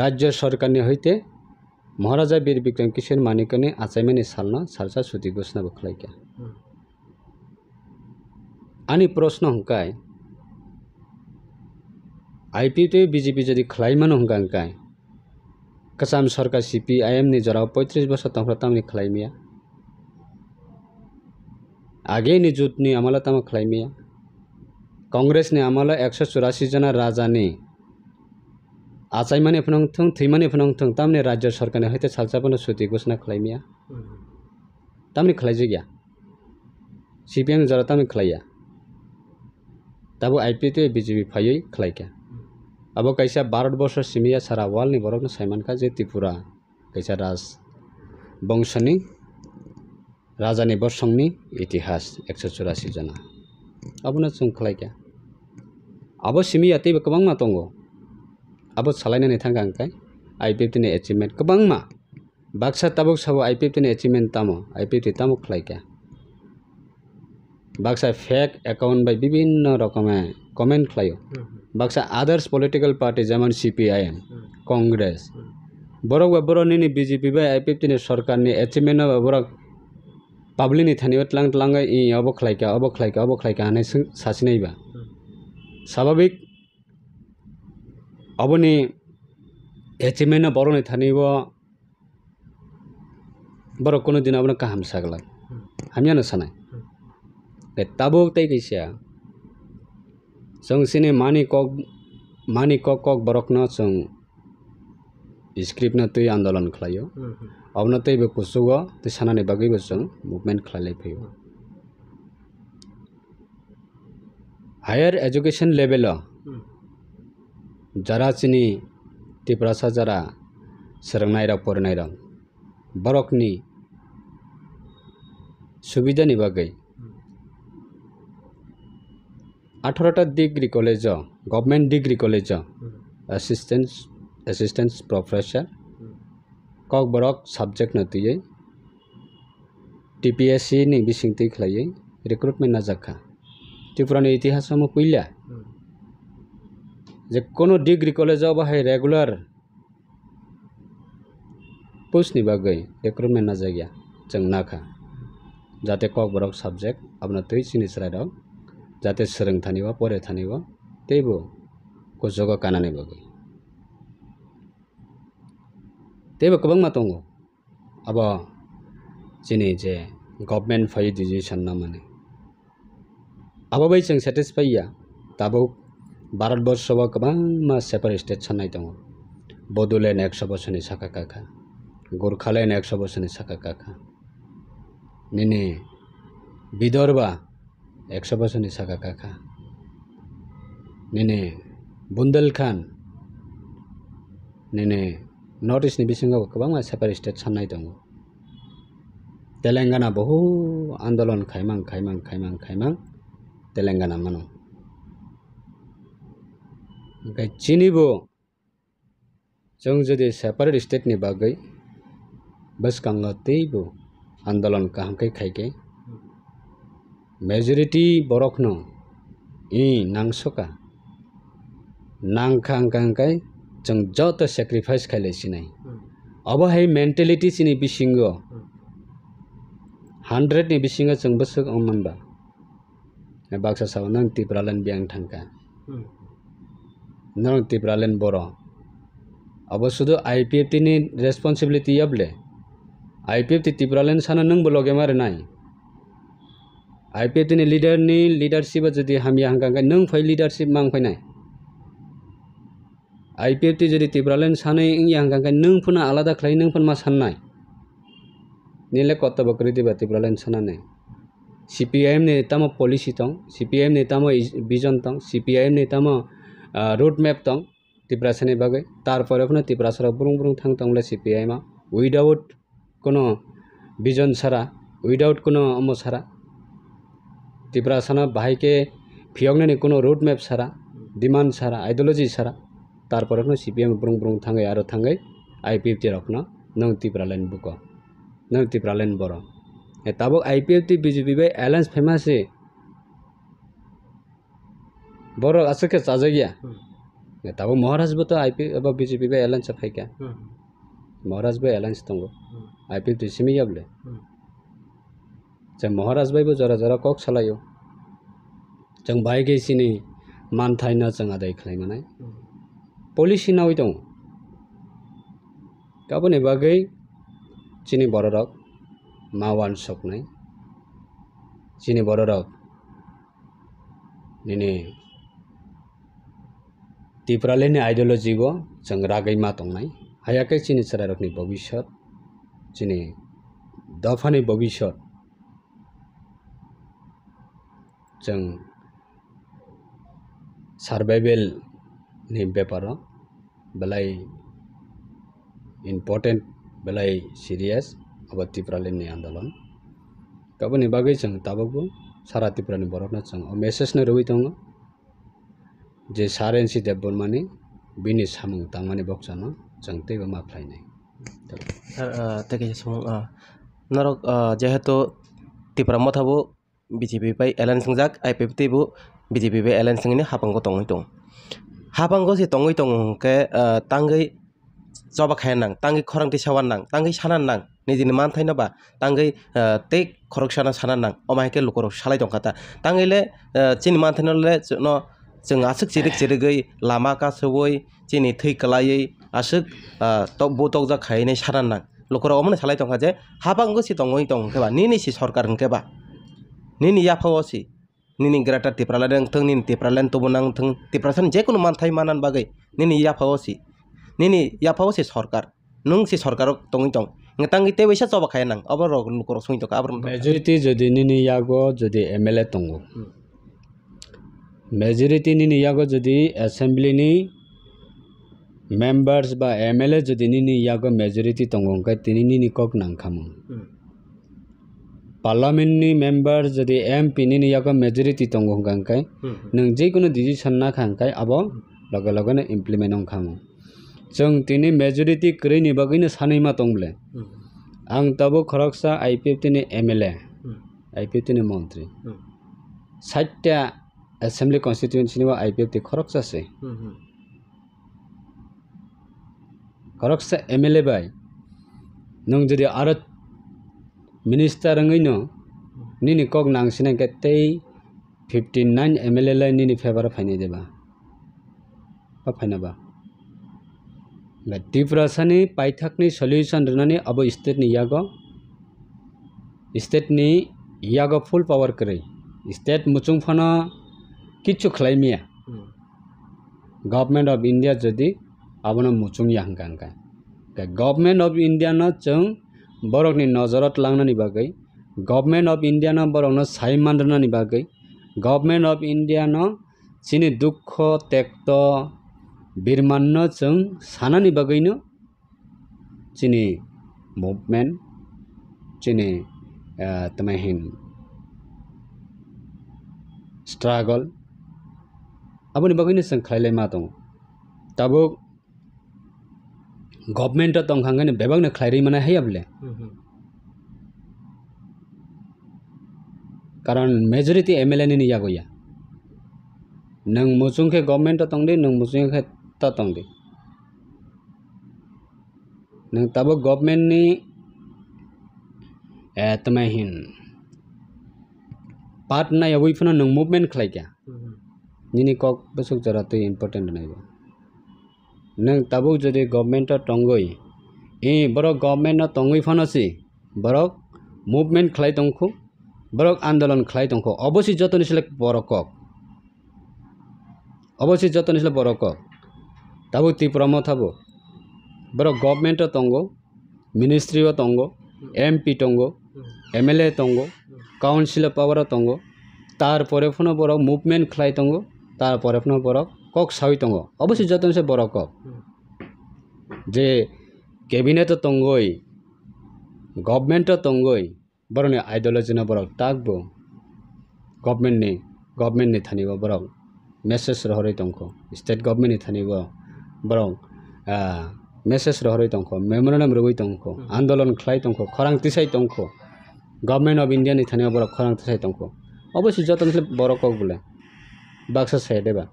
राज्य सरकार नि हईते महाराजा बीर बिक्रम किशोर मानेकनि आचायमानि सालना सालसा सुति घोषणा बखलायका आनी प्रश्न हंकाय आईपीएफ बीजेपी जदि खलायमान हंकाय कसाम सरकार सीपीआईएम नि जराव 35 बছর तंफ्रा तामनि खलायमिया आगे नि जुट नि आमाला ताम खलायमिया कांग्रेस नि आमाला 184 जना राजा नि आचायमानि फनंथं थैमानि फनंथं तामनि राज्य सरकार नि हयते सालसापन सुति घोषणा खलायमिया तामनि खलायजे गया सीपीएम जरा तामनि खलाया तब आईपीएफ बीजेपी फायै खलायका अब कैसा भारतवर्ष सिमिया सारा वालनि बरकनो सायमानका जे त्रिपुरा कैसा राज वंशनि राजानि बर्षंनि इतिहास 184 जना अबनो जों खलायका अब सिमिया तेबो गोबांमा दंगो अब सालायनानै थांगा अंकाय आईपीएफ नि अचिभमेंट गोबांमा बाक्सा ताबुक साबो आईपीएफ नि अचिभमेंट तामो आईपीएफ तामो खलायका बाक्सा फेक अकाउंट बाय विभिन्न रकमे कमेंट खलायो बाक्सा आदर्स पॉलिटिकल पार्टी जेमन सीपीआईएम कांग्रेस बरक बरनि बीजेपी बाय आईपीएफ नि सरकार नि अचिभमेंट बरक पब्लिक नि थानिवत लांग इ अब खलायका हाने सासिनायबा स्वाभाविक अबनि अचिभमेंट बरनि थानिव बरक कोनो दिन अबन काहाम सागला हामियानो सानाय ताबुक तै कैसा जों सिनि मानि कक बरकनो जों स्क्रिप्ट न तै आंदोलन खलायो अबनो तैबो कुसुगो तै सानानि बागैबो जों मुभमेंट खलायलाय फैयो हायर एजुकेशन लेवल जरा चिनि त्रिपुरासा जरा सोलोंनाय राव फरायनाय राव बरकनि सुबिदानि बागै 18टा degree college government degree college assistant professor कक बरक सब्जेक्ट नतियै टीपीएससी नि बिसिंगति खलायै रिक्रुटमेंट नाजाखा त्रिपुरानि इतिहासमा पहिला जे कोनो डिग्री कॉलेज बाहाय रेगुलर पोस्ट नि बागै रिक्रुटमेंट नाजागिया जों नाखा जाते कक बरक subject abna tui sini sraidok जाते सोलों थानिबा परे थानिबा तेबो कुजोगा कानानै बागै तेबो गोबां दंगो अब जिनि जे गवर्नमेंट फाइ डिसिजन ना माने अब बै जों सेटिसफाइया ताबो भारतवर्षआव गोबां मा सेपारेट स्टेट साननाय दङ बड'लेण्ड 100 बोसोरनि साखा काखा गोरखालेण्ड 100 बोसोरनि साखा काखा nini Bidorba 100 বছর ni saka kaka nini Bundelkhand nini North East ni bisingo kabang separate state sanai tongo Telangana bohu andolon khaimang Telangana mano Oke chini bo jong jodi separate state ni bagai bas kanga teibo andolon kaham kai khaike majority borokno I nangsoka nangkhang kangkai jong joto sacrifice khaile sinai abo hai mentality sini bisingo 100 ni bisingo jong basuk omanba baksa saw nang tipralan biang thangka nang tipralan boro abo sudu IPFT ni responsibility yable IPFT tipralan sana nang bologe mar nai IPFT ni leadership jodi hamya hangka nang phai leadership mang phai nai IPFT jodi tipralan sanai ingya hangka nang phuna alada khlai nang phun ma sannai nile kotta bakri diba tipralan sana nai CPIM ni tamo policy tong CPIM ni tamo vision tong CPIM ni tamo road map tong tiprasani bagai tarpore phuna tiprasara burung thang tongle CPIM ma without kono vision sara without kono amo sara tiprasana bahaike phiyogne ni kono road map sara demand sara ideology sara tarpore phuna CPIM burung thangai aro thangai IPFT rokno nang tipralan buko nang tipralan boro tabo IPFT BJP by alliance famous e boro asake chajagya tabo Maharashtra bo to IPFT aba BJP by alliance phaika Maharashtra by alliance tongo IPFT simi yable jang Maharashtra by bo jara kok salayo jang bai ge sini man thaina jang adai khlai manai policy na oi dong kabone bagai chini bororok mawan soknai chini bororok nini tipraleni ideology go jang ragai ma tongnai hayakai chini sararokni bobishot chini dafani bobishot jang survival ni beparo belai important belai serious aba tipralen ni andolon kaboni bagai jang tabago sara tiprani borokna jang o message na roi tongo je sarensi debbonmani bini samung tangmani bokjano jang teiba ma phlainai sir teke samung norok jehetu tipra mothabo BJP by alliance jak IPFT bu BJP by alliance ni hapango tongoi tong hapango si tongoi tong ke tangai joba khayan nang tangai khorang ti sawan nang tangai sanan nang nijini man thaina ba tangai tei khorok sana sanan nang omaike lukorok salai tongkata tangai le chini man thaina le no jeng asuk chirik lama ka soboi chini thei kalai asuk tok botok ja khaine sanan nang lukorok omne salai tongka je hapango si tongoi tong ke ba nini si sarkar ke ba nini yaphao si nini grata tipralan thang nini tipralan tobonang thang tiprasan je kono man thai manan bagai nini yaphao si sarkar nung si sarkarok tongoi tong ngetang ite wesa coba kaya nang apa rok lukorok sung tok abron majority jodi nini yago jodi MLA tongo majority nini yago jodi assembly ni members ba MLA jodi nini yago majority tongo kai tini nini kok nang khamu parliament ni members jodi MP nini yago majority tongo kai nang je kono decision na khangkai abo loge na implement ong khamu jong tini majority krei ni bagai na sanai ma tongle ang tabo khoroksa IPFT ni MLA IPFT ni mantri 60 assembly constituency ni IPFT khoroksa se khoroksa MLA bai nong jodi aro minister ngai no nini kok nang sinai ka tei 59 MLA lai nini favor phaini deba pa phaina ba tiprasani paithakni solution rnani abo state ni yago full power krai state muchung phana kichu khlaimia government of India jodi abono muchung yang kangka government of India no chung borok ni nazarat langnani bagai government of India न बरंनो साई मानरनानि बागै government of India न चिनि दुख तेक्त बिरमाननो जों सानानि बागैनो चिनि movement चिनि तमाहिन struggle aboni bagini जों खालायलाय मा दं Tabo government तंखांगनि बेबागनो खालायरि माने हायाबले कारण मेजॉरिटी एमएलए नि यागोया नों मुसुंखे गभर्नमेंट तंदे नों मुसुंखे ता तंदे नों ताबो गभर्नमेंट नि तमाहिन पार्ट नाय वइफनो नों मुभमेंट खालायगा निनि कक बसुक जराते इम्पोर्टेंट नायबा नों ताबो जदि गभर्नमेंट तंगई बरक गभर्नमेंट तंगई फनसि बरक मुभमेंट खालाय तंखो बरक आंदोलन खालाय तंखो अवश्य जतनिसले बरक अवश्य जतनिसले बरक ताबो तिप्रम थाबो बरक गभर्नमेंट तंगो मिनिस्ट्री तंगो एमपी तंगो एमएलए तंगो काउंसिल पावर तंगो तार परे फनो बरक मुभमेंट खालाय तंगो तार परे फनो बरक कक सावि तंगो अवश्य जतनिसले बरक जे कैबिनेट तंगई गभर्नमेंट तंगई बरने आइडियोलॉजी न बरक ताकबो गभर्नमेंट नि थानिबो बरक मेसेज रहरै तंखो स्टेट गभर्नमेंट नि थानिबो बरक मेसेज रहरै तंखो मेमोरेंडम रबै तंखो आंदोलन खालाय तंखो खरां तिसाय तंखो गभर्नमेंट ऑफ इंडिया नि थानिबो बरक खरां तिसाय तंखो अवश्य जतनिसले बरक बोले बाक्सा साइडेबा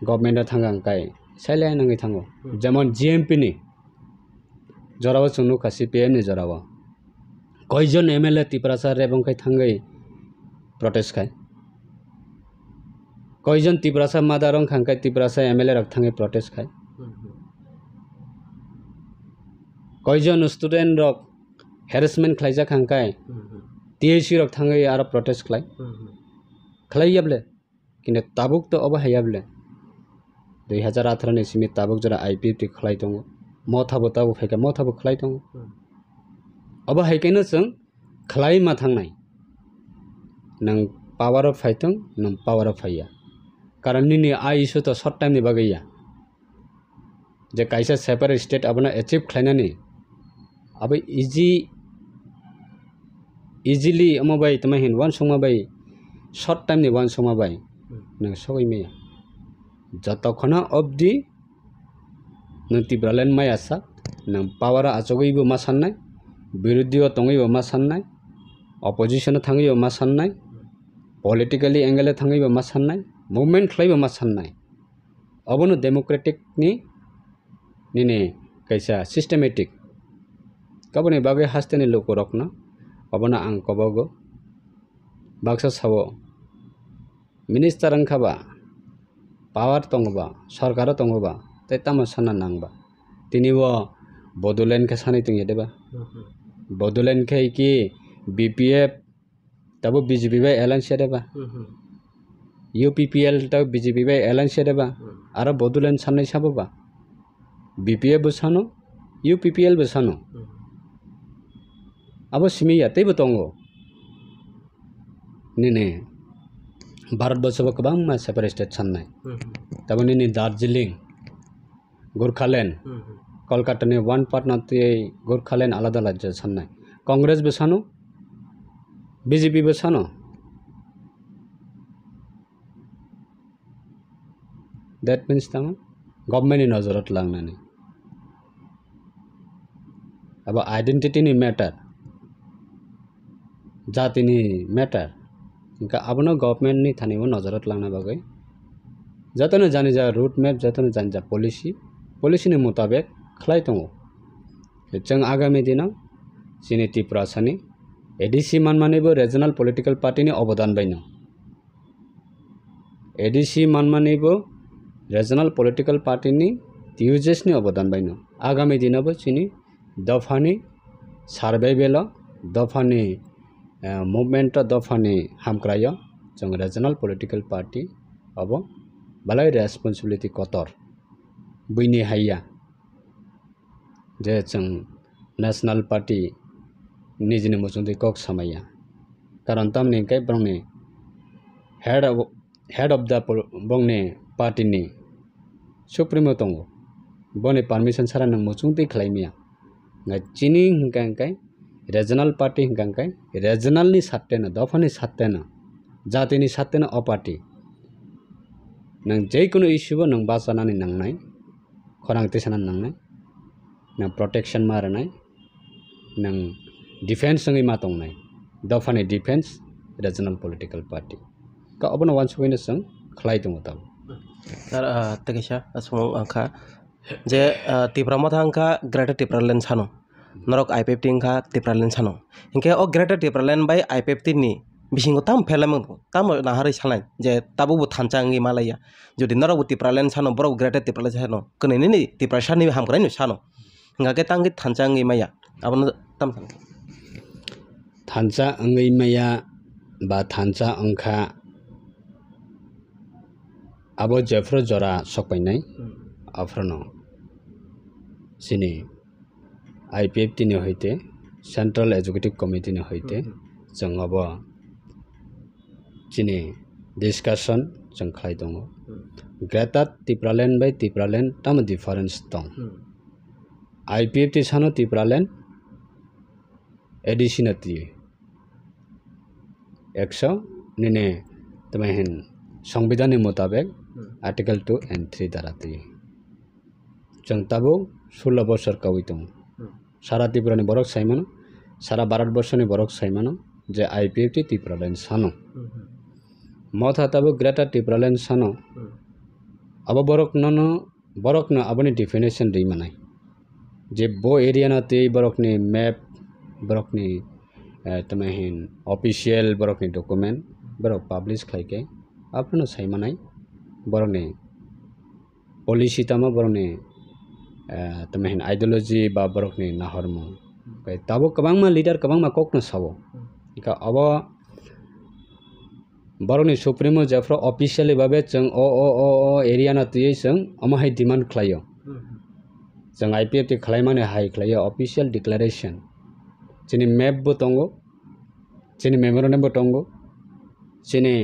गभर्नमेंट थांगा काय साइलाय नंगै थांगो जेमन जीएमपी नि जरावा सुनु का सीपीएम नि जरावा कयजन एमएलए तिप्रासा रेबंखाय थांगै प्रोटेस्ट खाय कयजन तिप्रासा मादारं खांखाय तिप्रासा एमएलए रक थांगै प्रोटेस्ट खाय कयजन स्टूडेंट रक हेरेसमेंट खालायजा खांखाय टीएससी रक थांगै आरो प्रोटेस्ट खालाययाबले किन्तु ताबुक तो अब हायाबले 2018 नि सिमि ताबुक जरा आईपीएफटी खालाय दङ मथाबो ताबो फैका मथाबो खालाय दङ अब हायकेनो जों खालाय मा थांनाय नों पावर अफ फाइथों नों पावर अफ फाइया कारण निनि आई इशू तो शॉर्ट टाइम नि बागैया जे कायसा सेपारेट स्टेट abona अचीव खालायनानै अब इजिली अमबाय तमाहिन वन संमाबाय शॉर्ट टाइम नि वन संमाबाय नों सगैमेया जतखना अबदि नों तिब्रालेन माय आसा नों पावारा आचगैबो मा साननाय विरोधीय तंगैबो मा साननाय अपोजिशन थांगैबो मा साननाय पॉलिटिकली एंगल थांगैबो मा साननाय मूवमेंट खालायबो मा साननाय अबनो डेमोक्रेटिक नि कैसा सिस्टेमेटिक कबने बागै हास्तेनि लोक रखना अबनो आं कबगो बाक्सा सावो मिनिस्टार अंखाबा पावर तंगबा सरकार तंगबा तेताम साना नांबा तिनिबो बडोलेण्ड के सानै तिं येदेबा बडोलेण्ड के कि बीपीएफ तबो बीजेपी बाय एलायंस येदेबा यूपीपीएल तब बीजेपी बाय एलायंस येदेबा आरो बडोलेण्ड सानै साबोबा बीपीएफ बसानो यूपीपीएल बसानो अब सिमिया तेबो तंगो निने भारत वर्षबो गोबां मा सेपारेट स्टेट साननाय तब निने दार्जिलिंग गोरखालैंड कलकाता ने वन पार्ट नाते गोरखालैंड आलादा राज्य साननाय कांग्रेस बसानो बीजेपी बसानो दैट मीन्स तमा गवर्नमेंट नि नजरत लांनानै अब आइडेंटिटी नि मैटर जाति नि मैटर इनका abno गवर्नमेंट नि थानिबो नजरत लांना बागै जतनो जानि जा रूट मैप जतनो जानि जा पॉलिसी नि मुताबिक खालाय दङो जों आगामी दिनाव जोंनि त्रिपुरासानि एडीसी मानमानिबो रिजनल पॉलिटिकल पार्टी नि अबदान बायनो एडीसी मानमानिबो रिजनल पॉलिटिकल पार्टी नि टीयूजेस नि अबदान बायनो आगामी दिनावबो जोंनि दफानि सार्वेबेल दफानि मूवमेंट दफानि हामक्रायो जों रिजनल पॉलिटिकल पार्टी अब बालाय रेस्पॉन्सिबिलिटी कतर बुइनि हाया जे जों national party nijini muchungti kok samaya karon tamni kai brongni head of the brongni party ni supremo tongo boni permission sara nang muchungti khlaimia ngai chini hingkang kai regional party hingkang kai regional ni satte na dofani satte na jati ni satte na o party nang jekono issue bo nang basanani nangnai khorang tisana nangnai nang protection maranai nang defense ngi matongnai dofani defense regional political party ka obono wansubina sang khlai tongo tam sar tekisa asmo angka je tipramo thangka greater tipraland sano norok IPFT angka tipraland sano hingke o greater tipraland by IPFT ni bisingo tam phelamang tam nahari salai je tabu bu thanchangi malaya jodi norok tipraland sano borok greater tipraland sano kene ni tiprasani hamkrai ni sano ngake tangi thanchangi maya abono tam thancha angai maya ba thancha angkha abo jefro jora sokpainai afrono sini IPFT ni hoite Central Executive Committee ni hoite jong abo sini discussion jong khlai tongo greater tipraland by tipraland tam difference tong IPFT sano tipraland addition ati 100 nene tamahin সংবিধান ni motabek article 2 and 3 darati jong tabo 16 বছর kawi tong sara tripura ni borok saimano sara bharat borsho ni borok saimano je IPFT tipraland sano motha tabo greater tipraland sano abo borok no aboni definition dei manai je bo area na te borok ni map borok ni tamahin official borok ni document borok publish khlaike apno saimanai borok ni policy tama borok ni tamahin ideology ba borok ni nahormo kai tabo kabangma leader kabangma kokno sabo ka abo borok ni supremo jafro officially babe jeng o area na tui jeng amahai demand khlaio jeng IPFT khlaimane hai khlaio official declaration chini map bo tongo chini memorandum bo tongo chini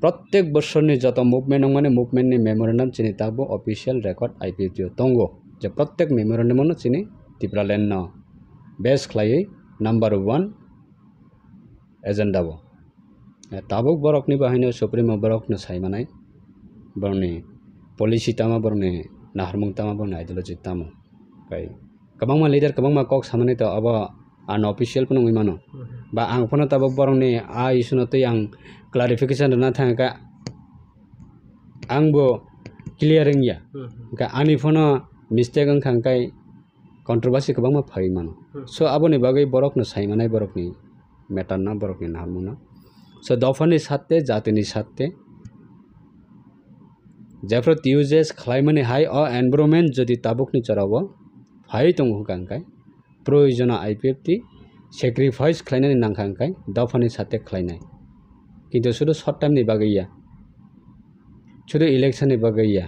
प्रत्येक बर्षनि जत movement नंगमाने movement नि memorandum चिनि ताबो official record IPFT तंगो जे प्रत्येक मेमोरेन्डम न चिनि तिप्रालेन्ड न बेस खलायै नम्बर 1 एजेन्डा बो ताबो बरकनि बाहायनो सुप्रीमो बरक न सायमानाय बरनि पॉलिसी तामा बरनि नाहरमुं तामा बरनि आइडियोलॉजी तामा kai kabangma leader kabangma kok samane to abo unofficial pono ngimano ba ang pono tabo borongni a isuno te ang clarification na thangka angbo clearing ya ka ani phono mistake ang khangkai controversy kabangma phai mano so aboni bagai borok no saimanai borok ni matter na borok ni nahamuna so dofani satte jatini satte jefrot uses khlaimani high or environment jodi tabuk ni charabo phai tong hukangkai proyojona IPFT sacrifice khlainani nangkhangkai dofani satte khlainai কিন্তু শুধু short time নি বাগैया শুধু election নি বাগैया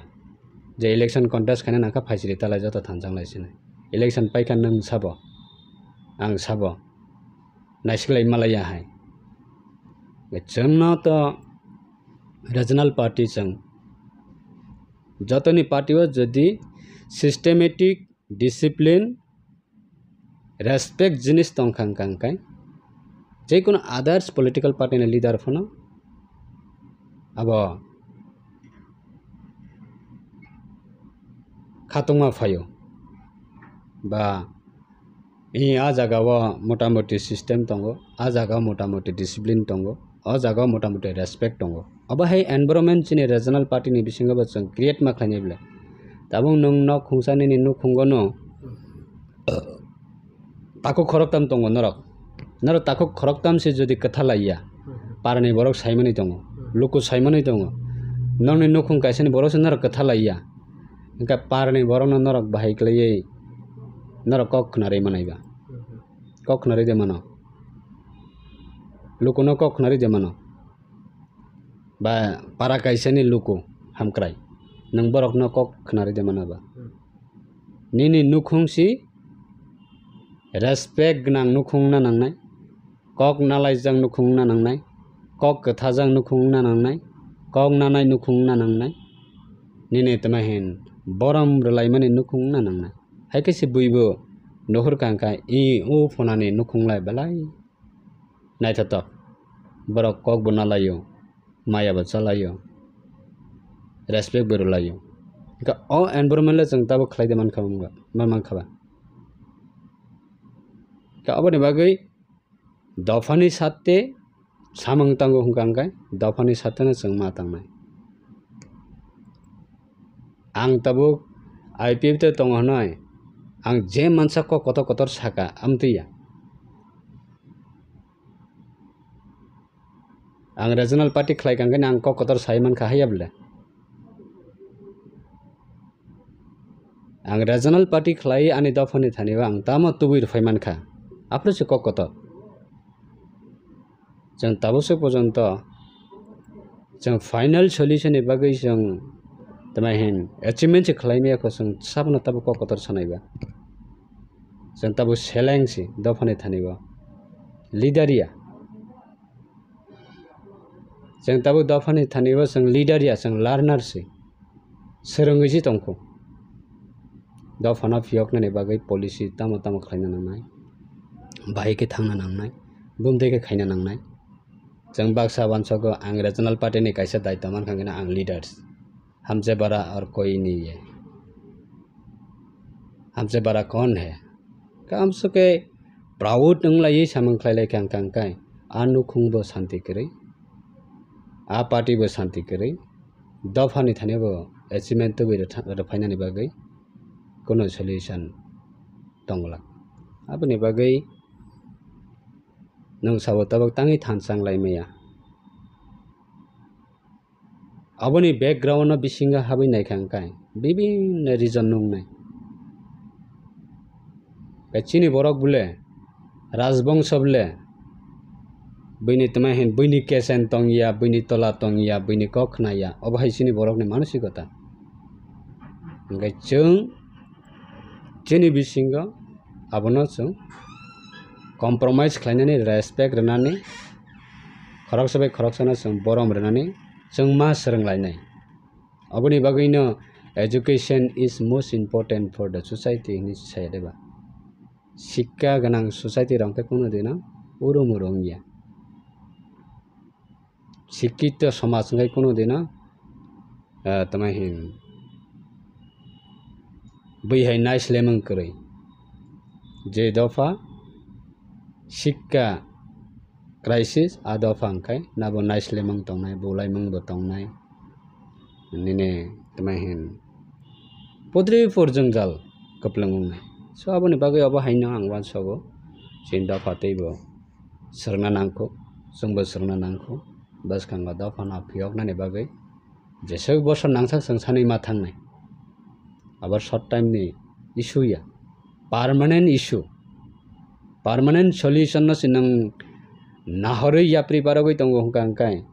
যে election contest খানে নাকা ফাইসিরি তালা যত থানজাং লাইसिने ইলেকশন পাইকান नों साबो आं साबो नाइसलाय मालाया हाय जोंना तो रीजनल पार्टी जों जतनी पार्टी हो जदि सिस्टेमेटिक डिसिप्लिन रेस्पेक्ट जिनिस तंखांखांखाय जेकुनो आदार्स पॉलिटिकल पार्टी ने लीडर फनो अब खातुंगा फायो बा आ जगाव मोटामोटी सिस्टेम तंगो आ जगाव मोटामोटी डिसिप्लिन तंगो आ जगाव मोटामोटी रेस्पेक्ट तंगो अब हाय एनवायरनमेंट चिनि रीजनल पार्टी नि बिसिंगबो जों क्रिएट मा खालायब्ला दाबो नों न खुंसानि नि न खुंगनो ताको खरकताम तंगो नरक ताको खरकताम से जदि कथा लाइया पारनि बरक साइमनि दंगो लुकु साइमनि दंगो नंनि न खुं काइसनि बरक से नरक कथा लाइया इनका पारनि बरक नरक बाहायक्लयै नरक कखनारै मनाइबा कखनारै दे मनो लुकु न कखनारै दे मनो बा पारा काइसनि लुकु हामक्राय नों बरक न कखनारै दे मनाबा निनि नुखुंसि respect gnang nukhungna nangnai kok nalaijang nukhungna nangnai kok kathajang nukhungna nangnai kok nanai nukhungna nangnai nini tamahin borom relaimani nukhungna nangnai hai kaisi buibo nohor kangkai I u phonani nukhunglai balai naithatok borok kok bo nalayo maya bo chalayo respect bo relayo ka o environment le jeng tabo khlaide mankhaba ka aboni bagui dofani satte samung tango hungkangkai dofani satte na jeng ma tangnai ang tabuk IPF te tongo hnai ang je mansa ko kotor saka amtiya ang regional party khlai kangkai ang ko kotor saiman kha hayable ang regional party khlai ani dofani thaniwa ang tamo tubui rufaiman kha apro se ko kotor jeng tabose porjonto jeng final solution ni bagui jeng tamahin achievement se khlaimya ko jeng sabna tabo ko kotor sanaiba jeng tabo selengsi dofani thaniwa leaderia jeng tabo dofani thaniwa jeng leaderia jeng learner si serongui si tongko dofana phiyokna ni bagui policy tamo khlaina nangnai bai ke thangna nangnai bumde ke khaina nangnai jeng baksa wansago ang regional party ni kaisa daitya mankhangena ang leaders हमसे बड़ा और कोई नहीं है हमसे बड़ा कौन है काम सके प्राउड नंगलाई सामंग खलाय खांखांखाय आनुखुंबो शांति करै आ पार्टी बो शांति करै दफानि थानेबो अचिभमेन्ट तो रफाइनानि बागै कोनो सल्युशन दंगला आबनि बागै नों साबो तबक ताङै थानसांलाय मैया aboni background no bisinga habai naikangkai bibinno reason nungnai chini borok bule rajbongso bule bini tamahin bini kesen tongya bini tola tongya bini kokhnaya obhai chini borok ni manusikota ngai chung chini bisinga abono chung compromise khlainani respect renani khorok sabai khorok sana chung borom renani जों मा सोलोंलायनाय aboni bagino education is most important for the society ni saideba शिक्षा ganang society rangke kono dina urum urungya शिक्षित समाज ngai kono dina tamahin bihai naislemang koroi je dofa शिक्षा crisis adofa angkai nabo naislemang tongnai bolaimang bo tongnai nini tamahin podri porjongjal kaplangungnai so aboni bagai abo haino ang wansago chin dofa teibo serna nangko jongbo serna nangko baskanga dofa na phiyoknani bagai jesek bosor nangsak sangsani ma thangnai abar short time ni issue ya permanent solution no sinang nahoroi yapri baragoi tongo hungkangkai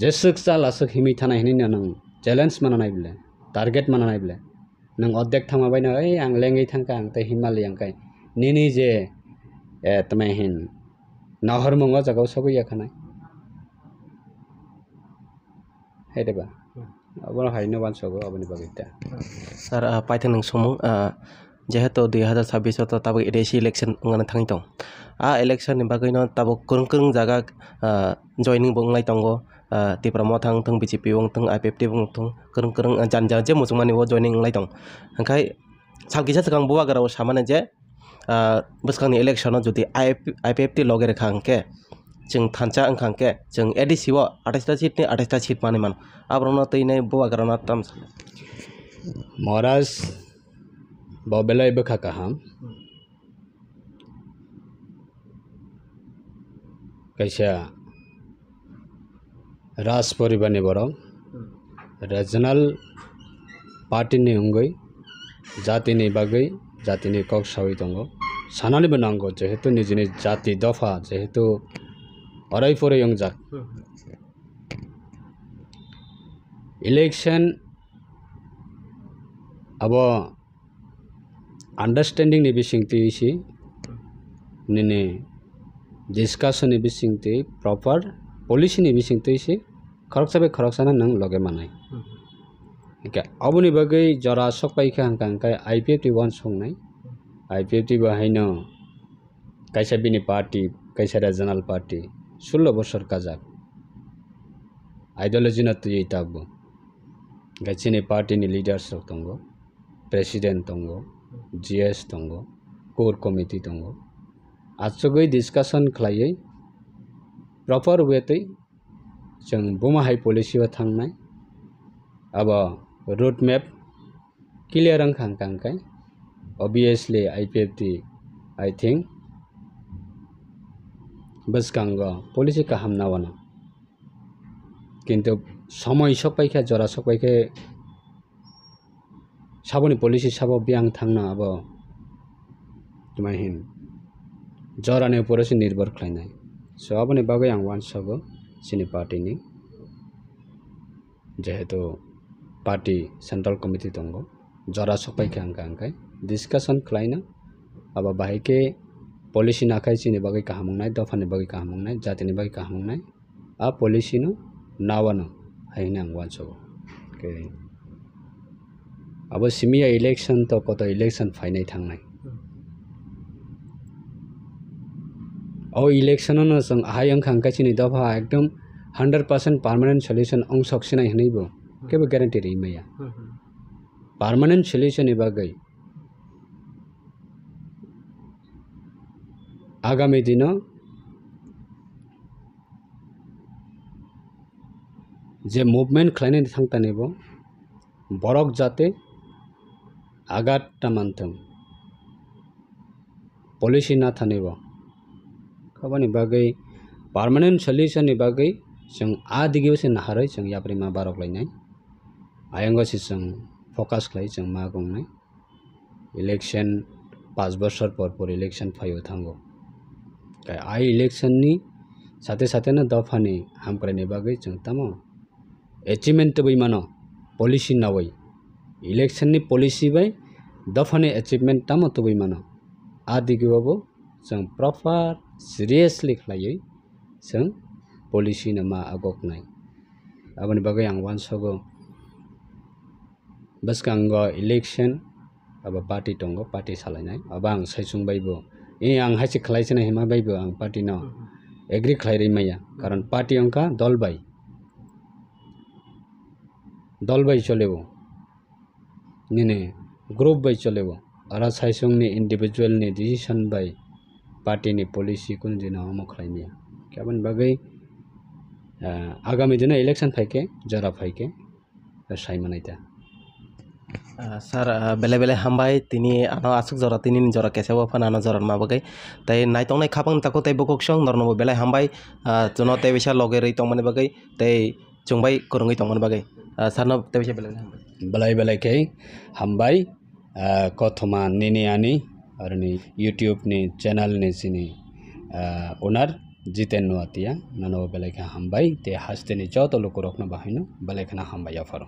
jesek sal asuk himi thana hini nang challenge mananai bile target mananai bile nang oddek thama baina ei ang lengei thangka ang te himalaya angkai nini je tamahin nahor mongo jagao sagoi yakhanai hedeba abor haino wansago aboni bagita sir paithang nang somung jehetu 2026 to tabo edesi election ngana thang tong a election ni bagui no tabo kurung jaga joining bong lai tongo tipra mo thang thang BJP bong thang IPFT bong thang kurung jan je musumani wo joining lai tong angkai salkisa sakang buwa garao samane je buskang ni election no jodi IPFT logere khangke जों थानचा अंखांके जों ADC वो 28 seat ने 28 seat माने मान आब्रनो तैने बुवा गराना तम महाराज बबेलाई बखा कहम कैसा राज परिवार ने बरो रीजनल पार्टी ने उंगई जाति ने बागई जाति ने कक सावि दंगो सानानि बनांगो जेहेतु निजनि जाति दफा जेहेतु अराय फरे यंगजाक इलेक्शन अब अंडरस्टैंडिंग नि बिसिंग तिसि nini discussion ni bisingti proper policy ni bisingti se khoroksa nang loge manai okay aboni bagai jora sokpai kha kai IPFT one songnai IPFT bahaino kaisa bini party kaisa regional party 16 বছর kajak ideology na tui tabo gachini party ni leaders rok tongo president tongo GS tongo core committee tongo achogoi discussion khlaiयै proper way tei जों boma hai policy wa thangnai abo road map clear ang kai obviously IPFT I think baskango policy kaham na wana কিন্তু সময় সবাইকে জরা সবাইকে সাবনি policy sub বিয়াং থাংনা আব তোমাহিন জরানে উপরে নির্ভর খাইনাই so আবনি বাগৈ আং ওয়ান সাগো সিনি পার্টিনি যেহেতু পার্টি সেন্ট্রাল কমিটি দङ জরা সবাইকে আংকাই ডিসকাশন খাইনা আব বাহিকে পলিসি নাখাই সিনি বাগৈ কাহামংনাই দফানি বাগৈ কাহামংনাই জাতিनि बागै काहामंनाय आ पॉलिसी नो नावानो हाइना वानसो के अब सिमिया इलेक्शन तो कत इलेक्शन फाइनाय थांनाय ओ इलेक्शन नो जों हाय अंखांखासिनि दफा एकदम 100% परमानेंट सल्यूशन अंग सक्सिनाय हनैबो केबो ग्यारेंटी रैमाया परमानेंट सल्यूशन नि बागै आगामी दिनो जे मुभमेंट खालायनाय थांतानेबो बरक जाते आगात तामानथों पॉलिसी ना थानेबो खबानि बागै परमानेंट सल्यूशन नि बागै जों आ दिगेवसे नाहारै जों याब्रै मा बारक लायनाय आयंगसि जों फोकस खालाय जों मा गंनाय इलेक्शन 5 बोसोर पर इलेक्शन फायो थांगो आइ इलेक्शन नि साथे साथे ना दफानि हामक्रायनि बागै जों तामो achievement bai mano policy nawai election ni policy bai dafane achievement tamo to bai mano adigwabo जों proper seriously khlaiयै जों policy na ma agoknai aboni bagai ang wansago baskango election aba party tongo party salainai aba ang saisung baibo ang haisi khlaisena hima baibo ang party no agree khlairei maya karon party angka दल by चलेबो Ninne group by चलेबो आरा साइसंग नि individual नि decision bi party नि policy कुन दिना हम खलाइमिया केबन बागै आगामी दिन इलेक्शन फाइके जरा फाइके साइमनाइता सर बेले बेले हामबाय तिनी आनो आसुक जरा तिनी जरा केसेबो फन आनो जरा माबगै तै नाइतंनाय खापां ताको तै बकसं नरनबो बेले हामबाय जनो तै बिसा लगे रै तंमने बागै तै चुंबाय करंगै तंमने बागै सारनो तै बिसा बेले बेले के हामबाय कथमा निनि आनी आरनि यूट्यूब नि चैनल नि सिनि ओनर जितेन नुआतिया ननो बेले हामबाय ते हास्तेनि जतो लोक रखना बाहायनो बेले खाना हामबाय आफारो।